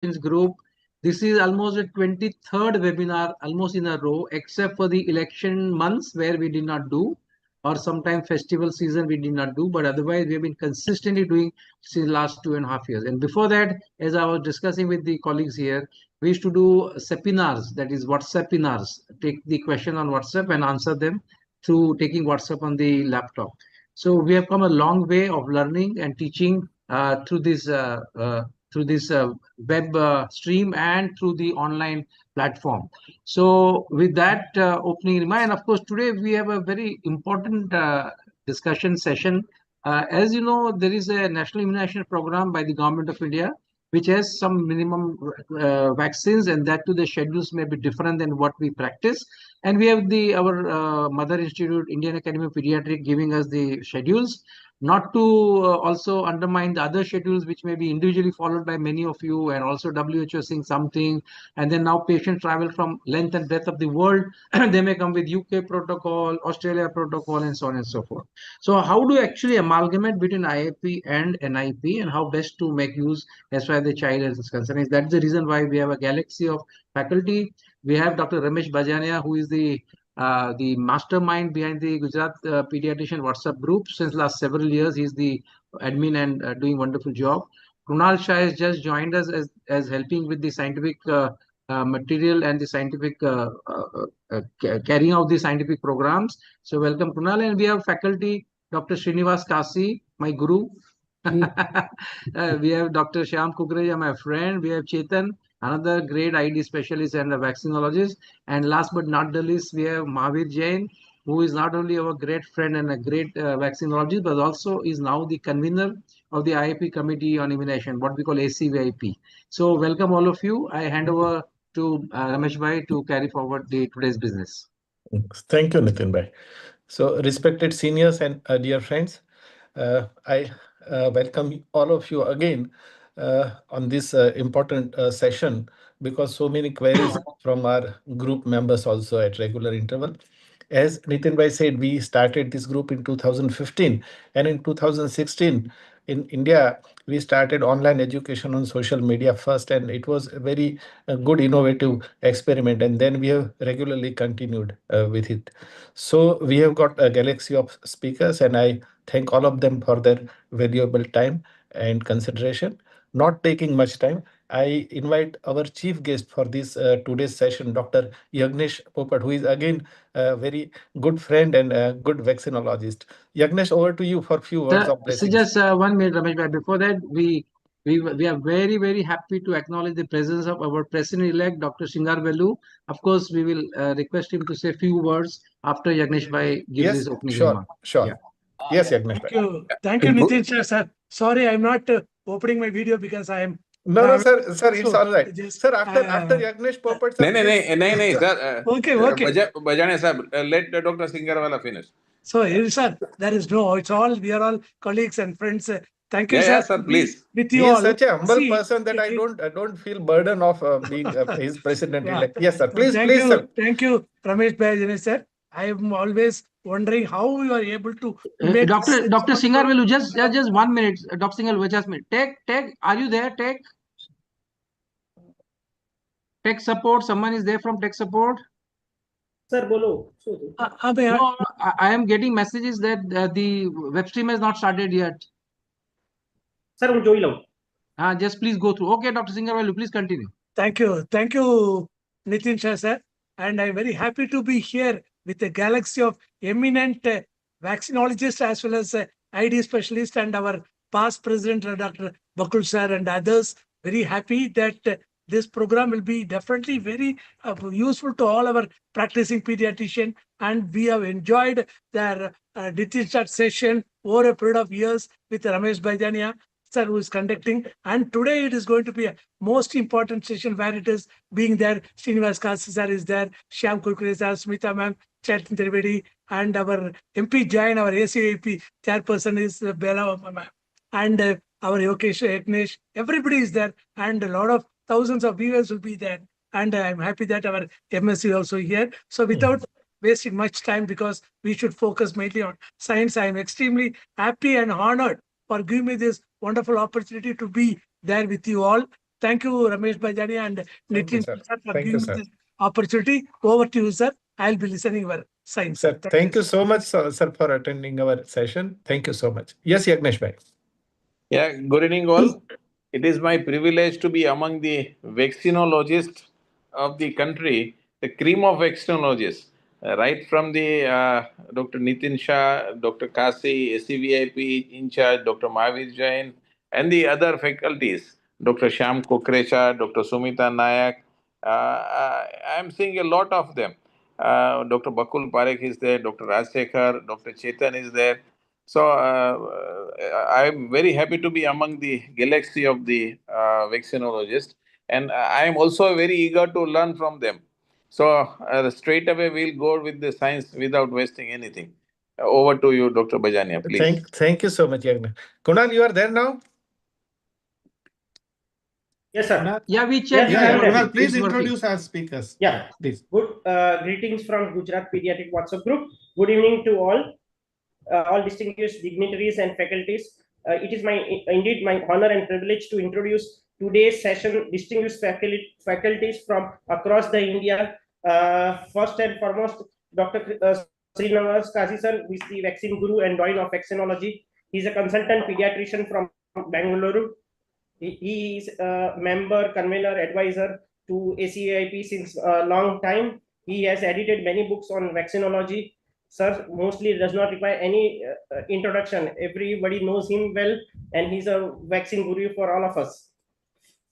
Group. This is almost the 23rd webinar, almost in a row, except for the election months where we did not do, or sometime festival season we did not do, but otherwise we have been consistently doing since last 2.5 years. And before that, as I was discussing with the colleagues here, we used to do seminars, that is WhatsApp seminars, take the question on WhatsApp and answer them through taking WhatsApp on the laptop. So we have come a long way of learning and teaching through this web stream and through the online platform. So with that opening remark, and of course today we have a very important discussion session. As you know, there is a national immunization program by the government of India which has some minimum vaccines, and that too the schedules may be different than what we practice. And we have the our mother institute, Indian Academy of Pediatrics, giving us the schedules, not to also undermine the other schedules which may be individually followed by many of you, and also WHO saying something, and then now patients travel from length and breadth of the world. They may come with UK protocol, Australia protocol, and so on and so forth. So how do you actually amalgamate between IAP and NIP, and how best to make use as far as the child health is concerned? That's the reason why we have a galaxy of faculty. We have Dr. Ramesh Bajania, who is the mastermind behind the Gujarat Pediatrician WhatsApp group. Since last several years, he's the admin and doing wonderful job. Kunal Shah has just joined us as helping with the scientific material and the scientific carrying out the scientific programs. So welcome, Kunal. And we have faculty, Dr. Srinivas Kasi, my guru. We have Dr. Shyam Kukreja, my friend. We have Chetan, another great ID specialist and a vaccinologist. And last but not the least, we have Mahavir Jain, who is not only our great friend and a great vaccinologist, but also is now the convener of the IAP Committee on Immunization, what we call ACVIP. So welcome all of you. I hand over to Ramesh Bhai to carry forward the today's business. Thank you, Nitin Bhai. So, respected seniors and dear friends, I welcome all of you again on this important session, because so many queries from our group members also at regular interval. As Nitin Bhai said, we started this group in 2015, and in 2016 in India, we started online education on social media first, and it was a very good innovative experiment, and then we have regularly continued with it. So we have got a galaxy of speakers, and I thank all of them for their valuable time and consideration. Not taking much time, I invite our chief guest for this today's session, Dr. Yagnesh Popat, who is again a very good friend and a good vaccinologist. Yagnesh, over to you for a few words of So blessings. just 1 minute, Ramesh bhai. Before that, we are very happy to acknowledge the presence of our president-elect, Dr. Shingar Velu. Of course, we will request him to say a few words after Yagnesh bhai gives Yes, his opening sure, remark. sure. Yeah. Yes, Yagnesh Thank bhai. you. Thank you, Nitin sir, sir. Sorry, I'm not opening my video because I am No, traveling. sir, it's So all right. just Sir, after Yagnesh Popat, sir, नहीं please. नहीं नहीं नहीं sir okay. बजाने साहब let Dr. Singer वाला finish. So sir, there is no. It's all we are all colleagues and friends. Thank you, Yeah, sir. sir, To be please. with He you is all. such a humble See, person that I don't feel burden of being his yeah. president-elect. Yes, sir. Please, Thank please, sir. you, Ramesh Bhai, sir. I am always wondering how you are able to make Dr. Singar Velu, just 1 minute. Dr. Singar Velu, just a minute. Tech, are you there? Tech support. Someone is there from tech support. Sir, bolo. No, I am getting messages that the web stream has not started yet. Sir, I'm join Just please go through. Okay, Dr. Singar Velu, please continue. Thank you, Nitin Shah, sir. And I'm very happy to be here with a galaxy of eminent vaccinologists as well as ID specialists and our past president, Dr. Bakul sir, and others. Very happy that this program will be definitely very useful to all our practicing pediatrician. And we have enjoyed their Nitin Shah session over a period of years with Ramesh Bhaijania sir, who is conducting. And today it is going to be a most important session where it is being there. Srinivas Kasi sir is there, Shyam Kulkure sir, Smita ma'am, Chetan Trivedi, and our MP Jain, our ACAP chairperson is Bella ma'am. And our Yokesh Yagnesh, everybody is there, and a lot of thousands of viewers will be there. And I'm happy that our MSc also here. So without wasting much time, because we should focus mainly on science, I am extremely happy and honored for giving me this wonderful opportunity to be there with you all. Thank you, Ramesh Bajani and Thank you, Nitin sir. sir, for Thank you, giving sir. this opportunity. Over to you, sir. I'll be listening your signs. Sir, thank you so much, sir, for attending our session. Thank you so much. Yes, Yagnesh bhai. Yeah, good evening all. It is my privilege to be among the vaccinologists of the country, the cream of vaccinologists, right from the Dr. Nitin Shah, Dr. Kasi, SCVIP in charge, Dr. Mahavir Jain, and the other faculties, Dr. Shyam Kukrecha, Dr. Sumita Nayak. I am seeing a lot of them. Dr. Bakul Parekh is there, Dr. Rajsekhar, Dr. Chetan is there. So I'm very happy to be among the galaxy of the vaccinologists, and I am also very eager to learn from them. So straight away we'll go with the science without wasting anything. Over to you, Dr. Bajania, please. Thank you so much, Yagnesh. Kunal, you are there now? Yes, sir. Kunal? Yeah, we checked. Yes, Yeah, I am there. Kunal, please It's working. introduce our speakers. Yeah. Please. Good greetings from Gujarat Pediatric WhatsApp group. Good evening to all distinguished dignitaries and faculties. It is indeed my honor and privilege to introduce today's session distinguished faculties from across the India. First and foremost, Dr. Srinivas Kasi sir, who is the vaccine guru and doyen of vaccinology. He is a consultant pediatrician from Bangalore. He is a member, convener, advisor to ACIP since a long time. He has edited many books on vaccinology. Sir mostly does not require any introduction. Everybody knows him well, and he's a vaccine guru for all of us.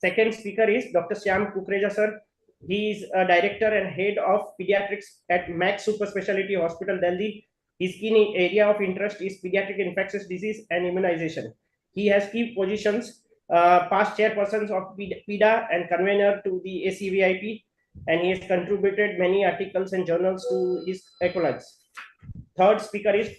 Second speaker is Dr. Shyam Kukreja, sir. He is a director and head of pediatrics at Max Super Specialty Hospital, Delhi. His key area of interest is pediatric infectious disease and immunization. He has key positions, past chairpersons of PIDA and convener to the ACVIP, and he has contributed many articles and journals to his accolades. Third speaker is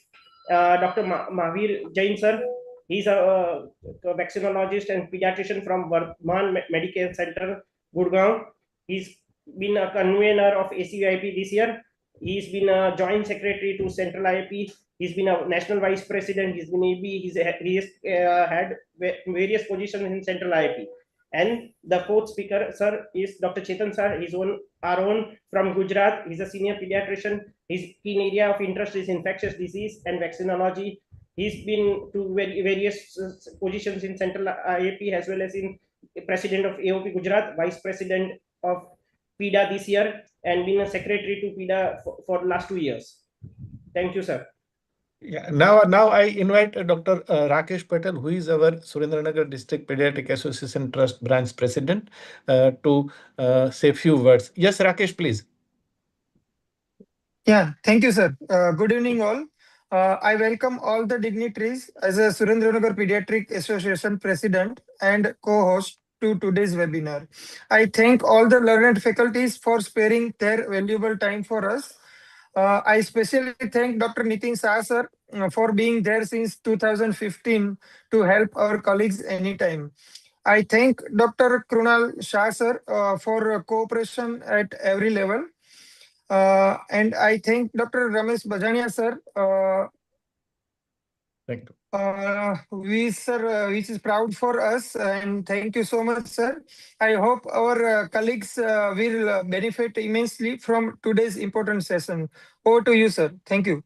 Dr. Mahavir Jain, sir. He's a vaccinologist and pediatrician from Vardhan Medical Center, Gurgaon. He's been a convener of ACVIP this year. He's been a joint secretary to Central IIP. He's been a national vice president. He's been AB. He has had various positions in Central IIP. And the fourth speaker, sir, is Dr. Chetan, sir. He's our own from Gujarat. He's a senior pediatrician. His key area of interest is infectious disease and vaccinology. He's been to various positions in Central IIP as well as in president of AOP Gujarat, vice president of PIDA this year, and been a secretary to PIDA for the last 2 years. Thank you, sir. Yeah. Now I invite Dr. Rakesh Patel, who is our Surendranagar District Pediatric Association Trust Branch President, to say a few words. Yes, Rakesh, please. Yeah, thank you, sir. Good evening, all. I welcome all the dignitaries as a Surendranagar Pediatric Association President and co-host to today's webinar. I thank all the learned faculties for sparing their valuable time for us. I especially thank Dr. Nitin Shah, sir, for being there since 2015 to help our colleagues anytime. I thank Dr. Krunal Shah, sir, for cooperation at every level. And I thank Dr. Ramesh Bajania, sir, Thank you. which is proud for us. And thank you so much, sir. I hope our colleagues will benefit immensely from today's important session. Over to you, sir. Thank you.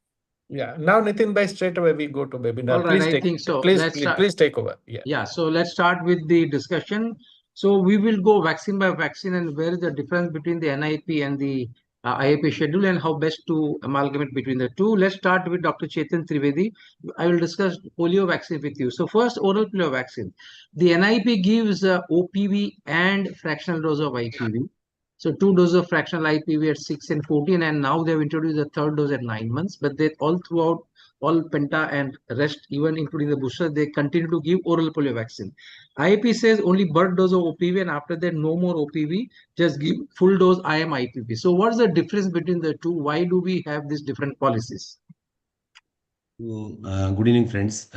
Yeah. Now, Nitin bhai, straight away we go to webinar. All right, Please I take. think so. Please, Let's start. please take over. Yeah. Yeah, so let's start with the discussion. So we will go vaccine by vaccine and where is the difference between the NIP and the IAP schedule and how best to amalgamate between the two. Let's start with Dr. Chetan Trivedi. I will discuss polio vaccine with you. So first, oral polio vaccine. The NIP gives OPV and fractional dose of IPV. So 2 doses of fractional IPV at 6 and 14, and now they've introduced a third dose at 9 months. But they all throughout all penta and rest, even including the booster, they continue to give oral polio vaccine. IIP says only birth dose of OPV, and after that no more OPV, just give full dose IM IPV. So what's the difference between the two? Why do we have these different policies? Good evening, friends.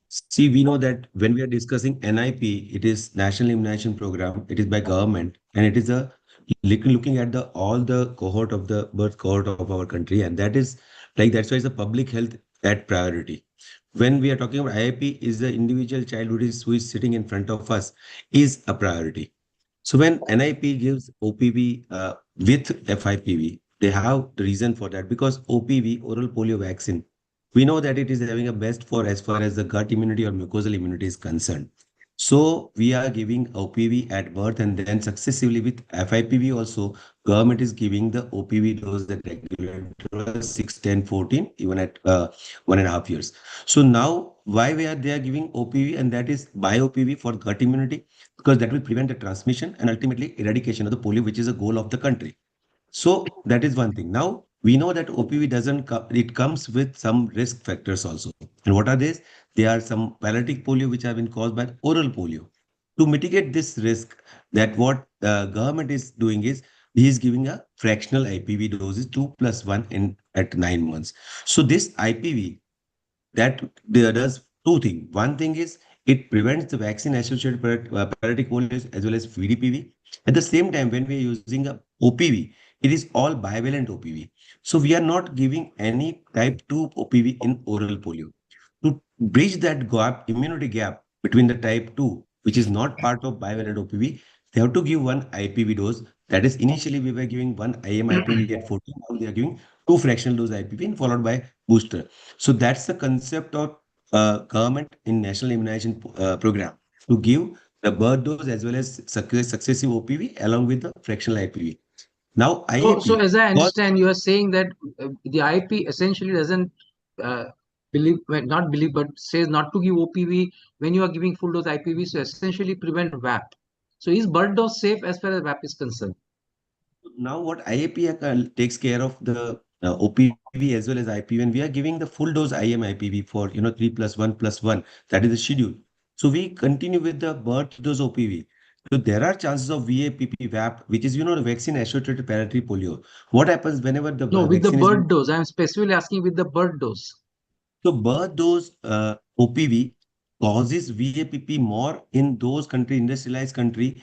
See, we know that when we are discussing NIP, it is National Immunization Program. It is by government, and it is a looking at the all the cohort of the birth cohort of our country, and that is like that's why it's a public health at priority. when we are talking about IIP, is the individual child who is sitting in front of us is a priority. So when NIP gives OPV with FIPV, they have the reason for that because OPV, oral polio vaccine, we know that it is having a best for as far as the gut immunity or mucosal immunity is concerned. So we are giving OPV at birth and then successively with FIPV also, government is giving the OPV dose at regular intervals, 6, 10, 14, even at 1.5 years. So now why they are giving OPV, and that is by OPV for gut immunity, because that will prevent the transmission and ultimately eradication of the polio, which is a goal of the country. So that is one thing. Now we know that OPV doesn't it comes with some risk factors also. And what are these? There are some paralytic polio which have been caused by oral polio. To mitigate this risk, that what the government is doing is he is giving a fractional IPV doses 2+1 in at 9 months. So this IPV that does two things. One thing is it prevents the vaccine-associated paralytic polio as well as VDPV. At the same time, when we are using a OPV, it is all bivalent OPV. So we are not giving any type 2 OPV in oral polio. To bridge that gap, immunity gap between the type 2, which is not part of bivalent OPV, they have to give one IPV dose. That is, initially we were giving one IM IPV at 14. Now they are giving two fractional dose IPV and followed by booster. So that's the concept of government in national immunization program to give the birth dose as well as successive OPV along with the fractional IPV. Now So IAP, as I because understand, you are saying that the IP essentially doesn't uh, believe, well, not believe, but says not to give OPV when you are giving full dose IPV, so essentially prevent VAP. So is bird dose safe as far as VAP is concerned? now what IAP takes care of the OPV as well as IPV, and we are giving the full dose IM IPV for 3+1+1. That is the schedule. So we continue with the birth dose OPV. So there are chances of VAPP VAP, which is the vaccine associated paralytic polio. What happens whenever the No, with the vaccine is being bird dose. I'm specifically asking with the bird dose. so birth dose OPV causes VAPP more in those industrialized country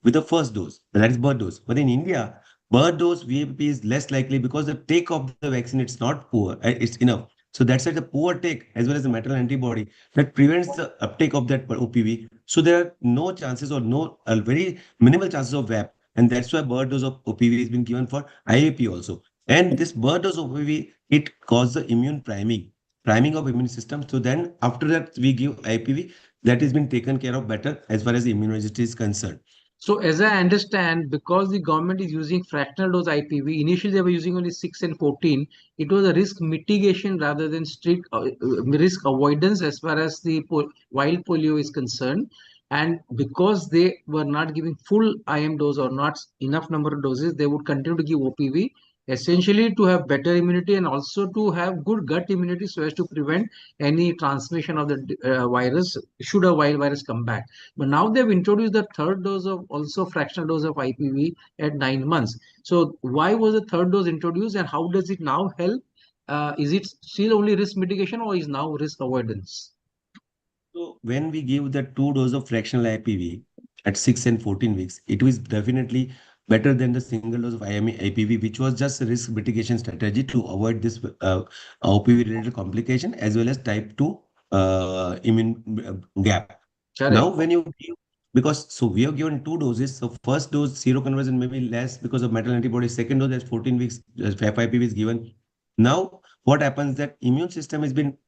with the first dose. That is birth dose. But in India, birth dose VAPP is less likely because the take of the vaccine it's not poor. It's enough. So that's why the poor take as well as the maternal antibody that prevents the uptake of that OPV. So there are no chances or no very minimal chances of VAP. And that's why birth dose of OPV has been given for IAP also. And this birth dose of OPV, it causes the immune priming of immune system. So then after that, we give IPV that has been taken care of better as far as the immunogenicity is concerned. So as I understand, because the government is using fractional dose IPV, initially they were using only 6 and 14. It was a risk mitigation rather than strict risk avoidance as far as the wild polio is concerned. And because they were not giving full IM dose or not enough number of doses, they would continue to give OPV, essentially to have better immunity and also to have good gut immunity so as to prevent any transmission of the virus should a wild virus come back. But now they've introduced the third dose of also fractional dose of IPV at 9 months. So why was the third dose introduced and how does it now help? Is it still only risk mitigation or is now risk avoidance? So when we give the two dose of fractional IPV at 6 and 14 weeks, it was definitely better than the single dose of IPV, which was just a risk mitigation strategy to avoid this OPV related complication as well as type 2 immune gap. Now, Correct. when you give, because so we have given two doses. So first dose seroconversion may be less because of maternal antibodies. Second dose at 14 weeks, FIPV is given. Now, what happens that immune system has been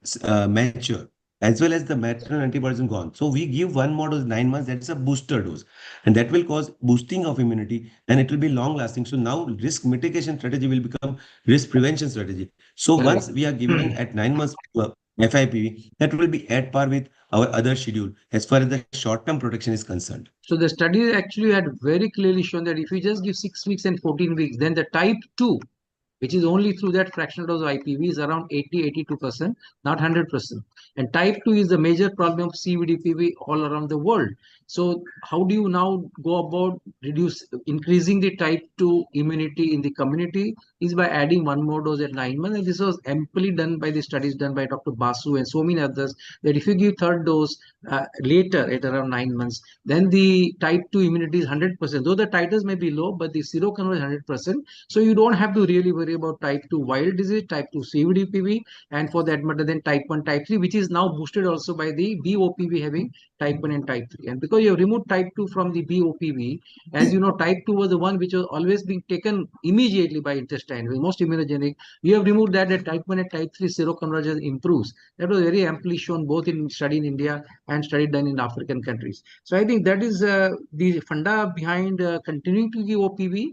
mature as well as the maternal antibodies are gone. So we give one more dose 9 months. That's a booster dose, and that will cause boosting of immunity, and it will be long lasting. So now risk mitigation strategy will become risk prevention strategy. So once Correct. we are giving at 9 months FIPV, that will be at par with our other schedule as far as the short-term protection is concerned. So the study actually had very clearly shown that if you just give 6 weeks and 14 weeks, then the type 2, which is only through that fractional dose of IPV, is around 80-82%, not 100%. And type 2 is the major problem of CVDPV all around the world. So how do you now go about increasing the type 2 immunity in the community is by adding one more dose at 9 months. And this was amply done by the studies done by Dr. Basu and so many others, that if you give third dose later at around 9 months, then the type 2 immunity is 100%. Though the titers may be low, but the seroconversion is 100%. So you don't have to really worry worry about type 2 wild disease, type 2 CVDPV, and for that matter, then type 1, type 3, which is now boosted also by the BOPV having type 1 and type 3. And because you have removed type 2 from the BOPV, as you know, type 2 was the one which was always being taken immediately by intestine, was most immunogenic. You have removed that, the type 1 and type 3 seroconvergence improves. That was very amply shown both in study in India and study done in African countries. So I think that is the funda behind continuing to give OPV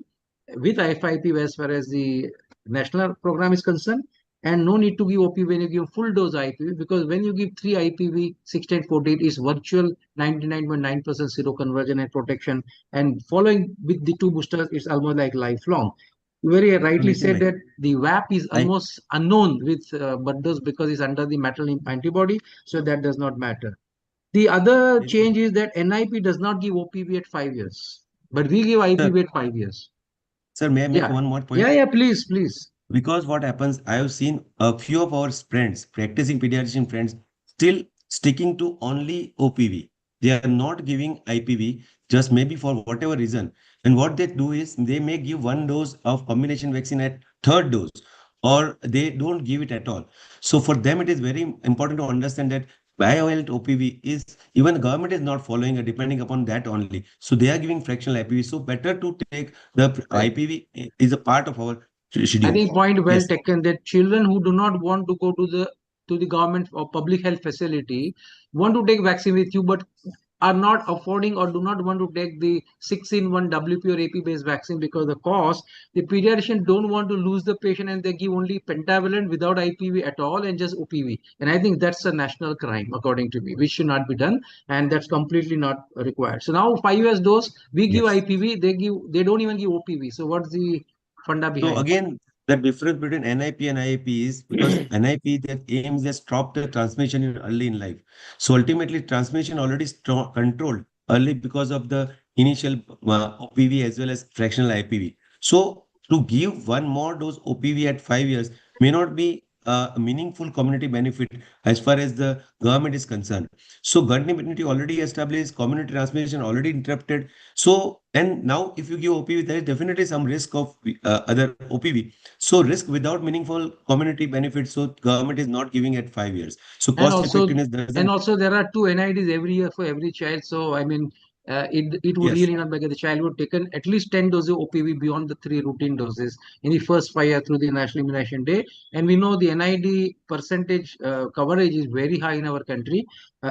with FIP as far as the national program is concerned, and no need to give OPV when you give full dose IPV, because when you give 3 IPV 1648 is virtual 99.9% seroconversion and protection, and following with the 2 boosters it's almost like lifelong. You very rightly said that the VAP is almost unknown with Buddos because it's under the maternal antibody, so that does not matter. The other change is that NIP does not give OPV at 5 years, but we give IPV at 5 years. Sir, may I make Yeah. one more point? Yeah, please, please. Because what happens, I have seen a few of our friends, practicing pediatrician friends, still sticking to only OPV. They are not giving IPV, just maybe for whatever reason. And what they do is they may give 1 dose of combination vaccine at 3rd dose, or they don't give it at all. So for them, it is very important to understand that bioavailable OPV is, even the government is not following it, depending upon that only. So they are giving fractional IPV. So better to take the IPV is a part of our schedule. I think point well Yes. taken, that children who do not want to go to the government or public health facility want to take vaccine with you, but are not affording or do not want to take the 6-in-1 WP or AP based vaccine because the cost. The pediatrician don't want to lose the patient, and they give only pentavalent without IPV at all and just OPV. And I think that's a national crime according to me, which should not be done, and that's completely not required. So now 5 years dose, we give Yes. IPV, they don't even give OPV. So what's the funda behind? So again, the difference between NIP and IAP is because NIP, their aim is to stop the transmission early in life. So ultimately, transmission already controlled early because of the initial OPV as well as fractional IPV. So to give 1 more dose OPV at 5 years may not be a meaningful community benefit as far as the government is concerned. So herd immunity already established, community transmission already interrupted. So, and now if you give OPV, there is definitely some risk of other OPV. So risk without meaningful community benefit. So government is not giving at 5 years. So cost effectiveness doesn't. And also there are 2 NIDs every year for every child. So I mean, it would Yes. really not make the child would taken at least 10 doses of OPV beyond the 3 routine doses in the first 5 years through the National Immunization Day. And we know the NID percentage coverage is very high in our country.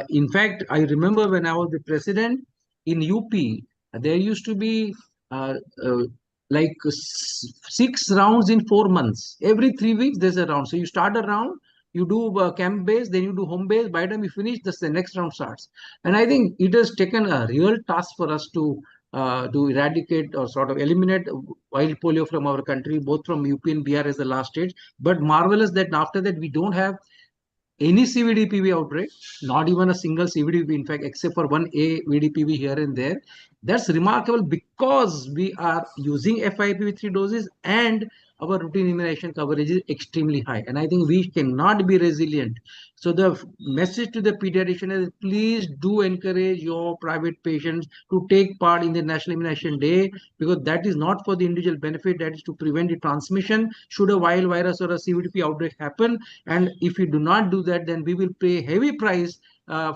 In fact, I remember when I was the president in UP, there used to be like 6 rounds in 4 months. Every 3 weeks there's a round. So you start a round, you do camp base, then you do home base. By the time you finish, the next round starts. And I think it has taken a real task for us to eradicate or sort of eliminate wild polio from our country, both from UP and BR as the last stage. But marvelous that after that we don't have any CVDPV outbreak, not even a single CVDPV, in fact, except for 1 AVDPV here and there. That's remarkable because we are using FIP 3 doses and our routine immunization coverage is extremely high. And I think we cannot be resilient. So the message to the pediatrician is, please do encourage your private patients to take part in the National Immunization Day, because that is not for the individual benefit, that is to prevent the transmission should a wild virus or a CVDP outbreak happen. And if we do not do that, then we will pay heavy price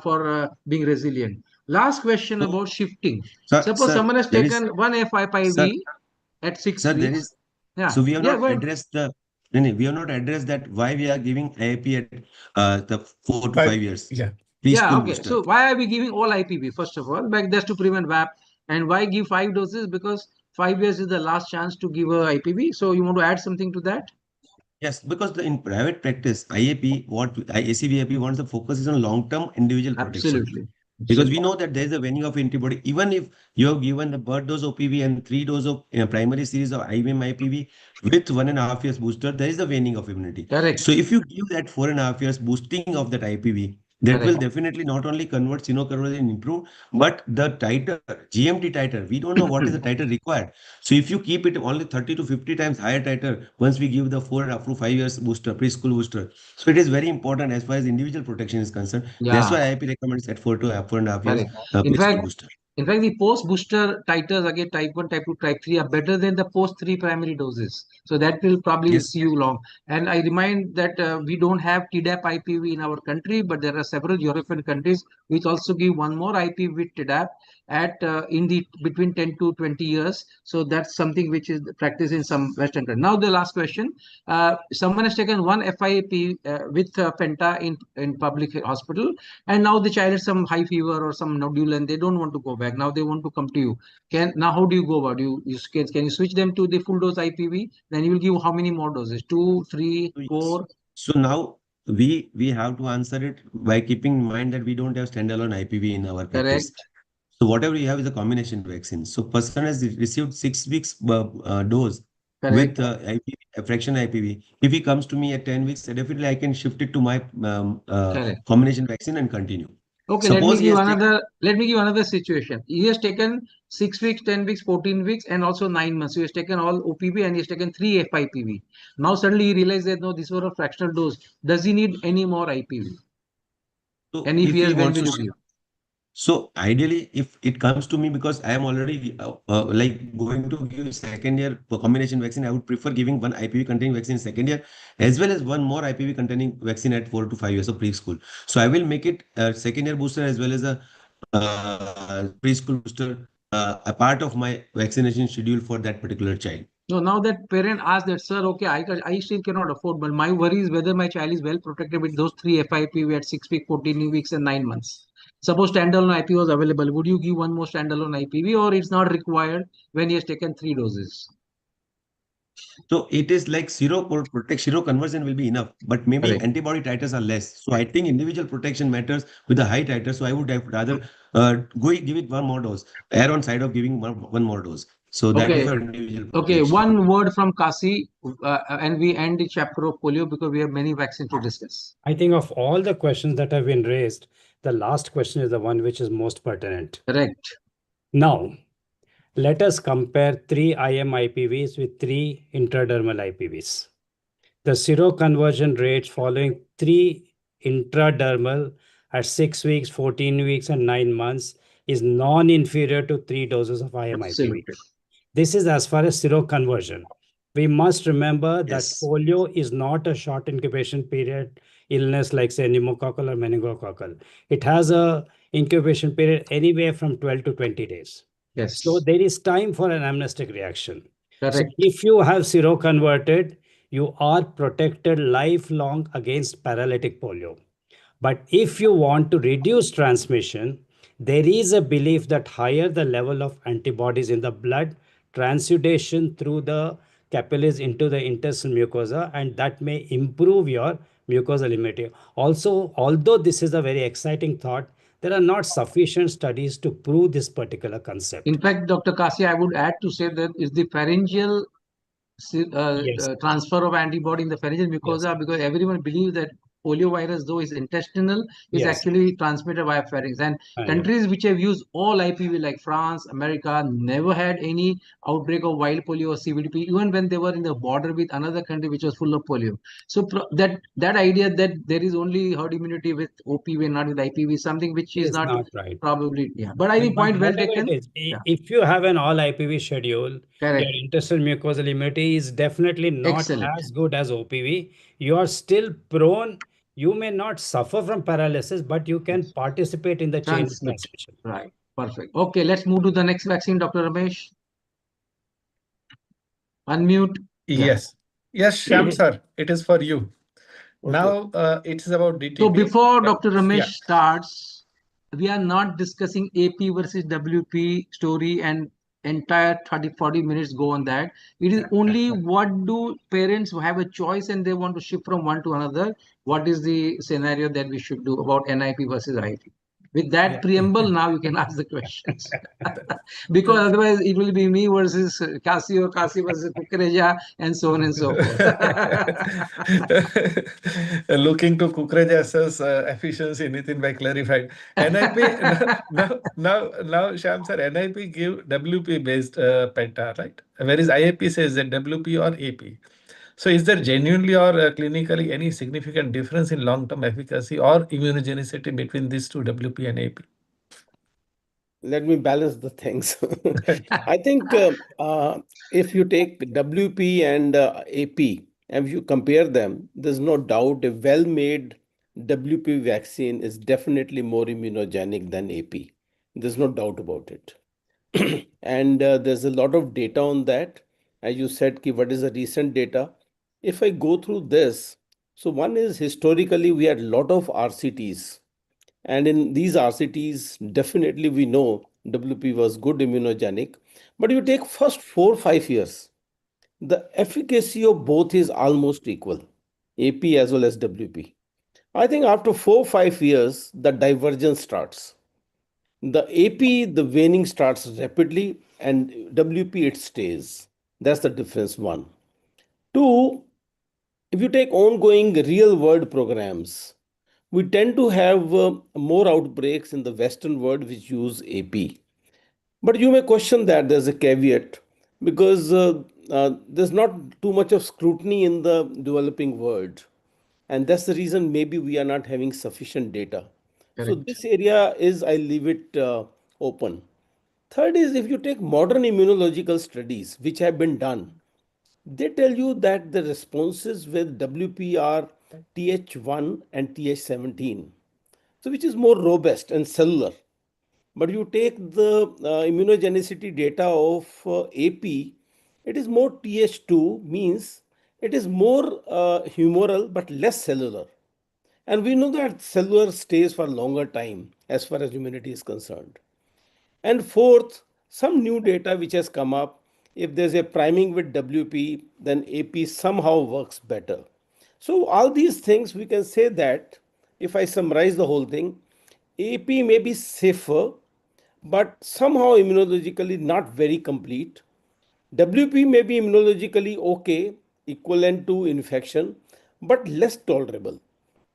for being resilient. Last question about shifting. Suppose someone has taken 1 FIPV at 6 Sir, there weeks. is. Yeah. So we have Yeah, not addressed the. We have not addressed that why we are giving IAP at the 4 to 5 years. Yeah. Yeah, Preschool okay. booster. So why are we giving all IPV first of all? Like that's to prevent VAP. And why give 5 doses? Because 5 years is the last chance to give a IPV. So you want to add something to that? Yes, because in private practice, IAP, ACVIP wants the focus is on long-term individual protection. Absolutely. Because we know that there is a waning of antibody. Even if you have given the birth dose OPV and 3 dose of primary series of IVM IPV with 1.5 years booster, there is a waning of immunity. Correct. So if you give that 4.5 years boosting of that IPV, that will definitely not only convert seroconversion and improve, but the titer, GMT titer, we don't know what is the titer required. So if you keep it only 30 to 50 times higher titer, once we give the 4.5 to 5 years booster, preschool booster. So it is very important as far as individual protection is concerned. Yeah. That's why IIP recommends at 4 to 4.5 years In preschool fact, booster. In fact, the post-booster titers again, type 1, type 2, type 3 are better than the post-3 primary doses. So that will probably Yes. see you long. And I remind that we don't have Tdap IPV in our country, but there are several European countries which also give one more IPV with Tdap at in the between 10 to 20 years. So that's something which is practiced in some Western countries. Now the last question. Someone has taken one FIP with Penta in public hospital, and now the child has some high fever or some nodule and they don't want to go back. Now they want to come to you. Now how do you go about? Can you switch them to the full dose IPV? Then you will give how many more doses? 2, 3, So, 4? so now we have to answer it by keeping in mind that we don't have standalone IPV in our practice. Correct. So whatever we have is a combination vaccine. So person has received 6 weeks dose Correct. with IPV, a fraction IPV. If he comes to me at 10 weeks, definitely I can shift it to my Correct. combination vaccine and continue. Okay, Suppose he has taken, let me give another situation. He has taken 6 weeks, 10 weeks, 14 weeks, and also 9 months. So he has taken all OPV and he has taken 3 FIPV. Now suddenly he realized that no, this was a fractional dose. Does he need any more IPV? so And if if he yes, when wants will to, you give? so ideally, if it comes to me because I am already like going to give second year combination vaccine, I would prefer giving one IPV containing vaccine in second year as well as one more IPV containing vaccine at 4 to 5 years of preschool. So I will make it a second year booster as well as a preschool booster a part of my vaccination schedule for that particular child. No, now that parent asks that, sir, okay, I still cannot afford, but my worry is whether my child is well protected with those 3 FIPV at 6 weeks, 14 weeks, and 9 months. Suppose standalone IPV was available, would you give one more standalone IPV or it's not required when he has taken 3 doses? So it is like zero conversion will be enough, but maybe Correct. antibody titers are less. So I think individual protection matters with the high titer. So I would have rather give it one more dose, err on side of giving one more dose. So that is Okay. for individual Okay, protection. one word from Kasi, and we end the chapter of polio because we have many vaccines to discuss. I think of all the questions that have been raised, the last question is the one which is most pertinent. Correct. Now, let us compare 3 IM IPVs with 3 intradermal IPVs. The seroconversion rates following 3 intradermal at 6 weeks, 14 weeks, and 9 months is non-inferior to 3 doses of IM IPV. Absolutely. This is as far as seroconversion. We must remember that Yes. polio is not a short incubation period illness like say pneumococcal or meningococcal. It has a incubation period anywhere from 12 to 20 days. Yes. So there is time for an amnestic reaction. So Correct. if you have seroconverted, you are protected lifelong against paralytic polio. But if you want to reduce transmission, there is a belief that higher the level of antibodies in the blood, transudation through the capillaries into the intestinal mucosa, and that may improve your mucosal immunity. Also, although this is a very exciting thought, there are not sufficient studies to prove this particular concept. In fact, Dr. Kasi, I would add to say that is the pharyngeal Yes. transfer of antibody in the pharyngeal mucosa, Yes. because everyone believes that poliovirus, though is intestinal, is Yes. actually transmitted via pharynx. And Yeah. countries which have used all IPV like France, America, never had any outbreak of wild polio or CVDP, even when they were in the border with another country which was full of polio. So that idea that there is only herd immunity with OPV and not with IPV is something which It is is not right. probably, yeah. But I think But point well whatever taken. it is, Yeah. if you have an all IPV schedule, Correct. your intestinal mucosal immunity is definitely not Excellent. as good as OPV. You are still prone. You may not suffer from paralysis, but you can participate in the chain of Transmit. transmission. Right. Perfect. Okay, let's move to the next vaccine, Dr. Ramesh. Unmute. Yeah. Yes. Yes, Shyam sir, it is for you. Okay. Now it is about DTP. So before Dr. Ramesh Yeah. starts, we are not discussing AP versus WP story and entire 30-40 minutes go on that. It is only what do parents have a choice and they want to shift from one to another. What is the scenario that we should do about NIP versus IP? With that Yeah. preamble, now you can ask the questions. Because otherwise it will be me versus Kasi or Kasi versus Kukreja and so on and so forth. Looking to Kukreja's efficiency, Nitin by clarified. NIP now Shyam sir, NIP give WP based penta, right? Whereas IAP says that WP or AP. So is there genuinely or clinically any significant difference in long-term efficacy or immunogenicity between these two, WP and AP? let me balance the things. I think if you take WP and AP, and if you compare them, there's no doubt a well-made WP vaccine is definitely more immunogenic than AP. There's no doubt about it. And there's a lot of data on that. As you said, ki what is the recent data? If I go through this, so one is historically we had a lot of RCTs, and in these RCTs, definitely we know WP was good immunogenic. But you take first 4 5 years, the efficacy of both is almost equal, AP as well as WP. I think after 4 5 years, the divergence starts. The AP, the waning starts rapidly, and WP, it stays. That's the difference, one. Two, if you take ongoing real world programs, we tend to have more outbreaks in the Western world which use AP. But you may question that there's a caveat because there's not too much of scrutiny in the developing world. And that's the reason maybe we are not having sufficient data. So, Correct. this area is, I leave it open. Third is if you take modern immunological studies which have been done, they tell you that the responses with WP are Th1 and Th17, so which is more robust and cellular. But you take the immunogenicity data of AP, it is more Th2, means it is more humoral but less cellular. And we know that cellular stays for a longer time as far as immunity is concerned. And fourth, some new data which has come up. If there's a priming with WP, then AP somehow works better. So, all these things we can say that if I summarize the whole thing, AP may be safer, but somehow immunologically not very complete. WP may be immunologically okay, equivalent to infection, but less tolerable.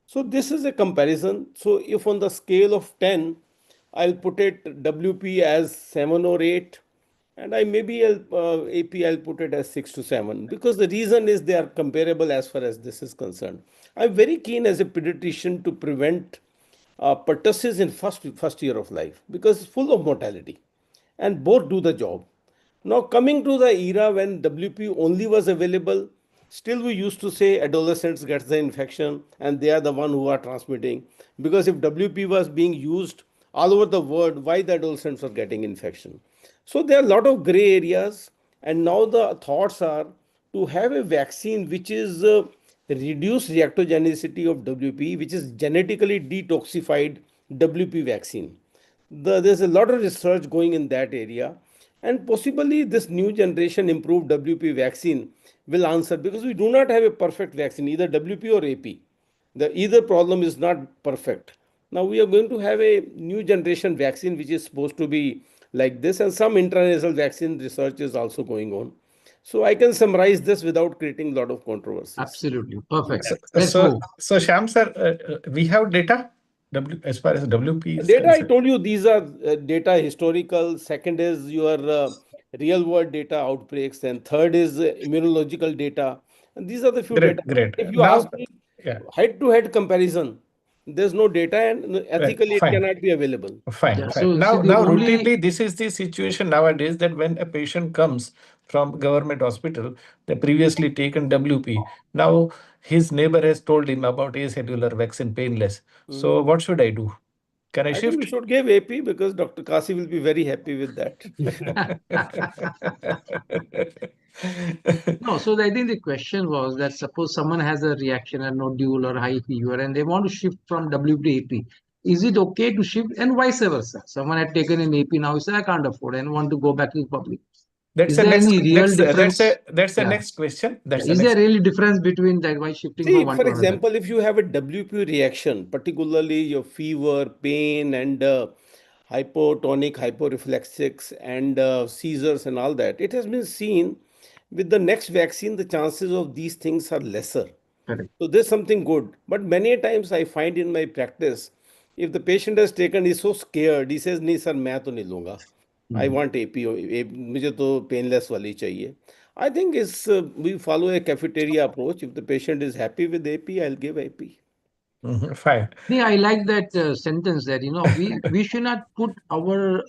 So this is a comparison. So if on the scale of 10, I'll put it WP as 7 or 8, and I maybe AP I'll put it as 6 to 7, because the reason is they are comparable as far as this is concerned. I'm very keen as a pediatrician to prevent pertussis in first year of life because it's full of mortality, and both do the job. Now, coming to the era when WP only was available, still we used to say adolescents get the infection and they are the one who are transmitting. Because if WP was being used all over the world, why the adolescents are getting infection? So there are a lot of gray areas, and now the thoughts are to have a vaccine which is reduced reactogenicity of WP, which is genetically detoxified WP vaccine. There's a lot of research going in that area, and possibly this new generation improved WP vaccine will answer, because we do not have a perfect vaccine, either WP or AP. The either problem is not perfect. Now we are going to have a new generation vaccine which is supposed to be like this, and some intranasal vaccine research is also going on. So I can summarize this without creating a lot of controversies. Absolutely. Perfect. So, Let's move. Shyam sir, we have data as far as WP is Data, I concerned. told you, these are data historical. Second is your real world data outbreaks, and third is immunological data. And these are the few data. Great. If you Now, ask me yeah, head to head comparison, there's no data, and ethically it fine. cannot be available. Fine. So Now, see, the only routinely, this is the situation nowadays that when a patient comes from government hospital, they previously taken WP. Now, his neighbor has told him about acellular vaccine painless. So, what should I do? Can I I think we shift? should give AP because Dr. Kasi will be very happy with that. no. So I think the question was that suppose someone has a reaction, a nodule or high fever, and they want to shift from WP to AP. Is it okay to shift, and vice versa? Someone had taken an AP, now he said I can't afford and want to go back to the public. That's Is the there next any real difference? that's the Yeah. next question. That's Is the there next. really difference between that why shifting from See, one for to another? example, if you have a WP reaction, particularly your fever, pain, and hypotonic, hyporeflexics, and seizures, and all that, it has been seen with the next vaccine, the chances of these things are lesser. Correct. So there's something good. But many times I find in my practice, if the patient has taken, he's so scared, he says, नहीं sir, मैं तो नहीं लूँगा. I want AP, मुझे तो painless वाली चाहिए. I think it's we follow a cafeteria approach. If the patient is happy with AP, I'll give AP. Fine. Yeah, I like that sentence that we should not put our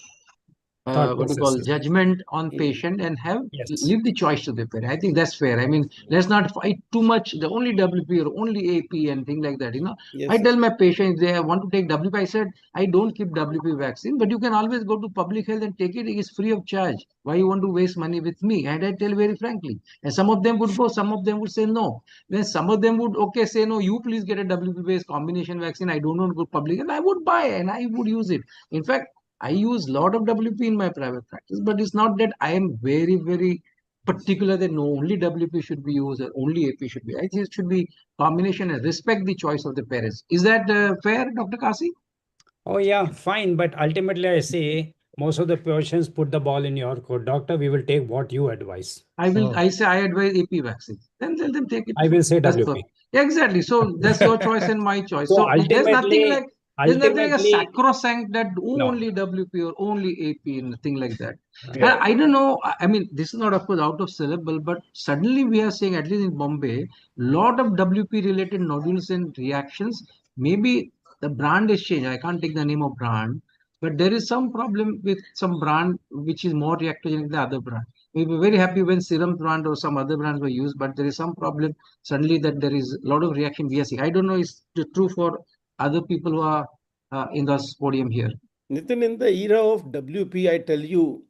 Thought what do you process call is judgment on Mm. patient and have yes. leave the choice to the parent. I think that's fair. I mean, let's not fight too much. The only WP or only AP and thing like that. I Yes, tell yes. my patient if they want to take WP. I said I don't keep WP vaccine, but you can always go to public health and take it. It is free of charge. Why you want to waste money with me? And I tell very frankly. And some of them would go, some of them would say no. Then some of them would okay say no. You please get a WP based combination vaccine. I don't want to go public, and I would buy and I would use it. In fact, I use lot of WP in my private practice, but it's not that I am very, very particular that no, only WP should be used or only AP should be. I think it should be combination and respect the choice of the parents. Is that fair, Dr. Kasi? Oh, yeah, fine. But ultimately, I say most of the patients put the ball in your court. Doctor, we will take what you advise. I say I advise AP vaccine. Then tell them take it. I will say That's WP. exactly. So that's your choice and my choice. So So ultimately, there's nothing like a ultimately, sacrosanct that no. only WP or only AP and thing like that. And Yeah. I don't know. I mean, this is not of course out of syllable, but suddenly we are seeing at least in Bombay, lot of WP related nodules and reactions. Maybe the brand is changed. I can't take the name of brand, but there is some problem with some brand which is more reactogenic than the other brand. We were very happy when serum brand or some other brands were used, but there is some problem suddenly that there is a lot of reaction we are seeing. I don't know is it true for other people who are in the podium here. Nitin, in the era of WP, I tell you,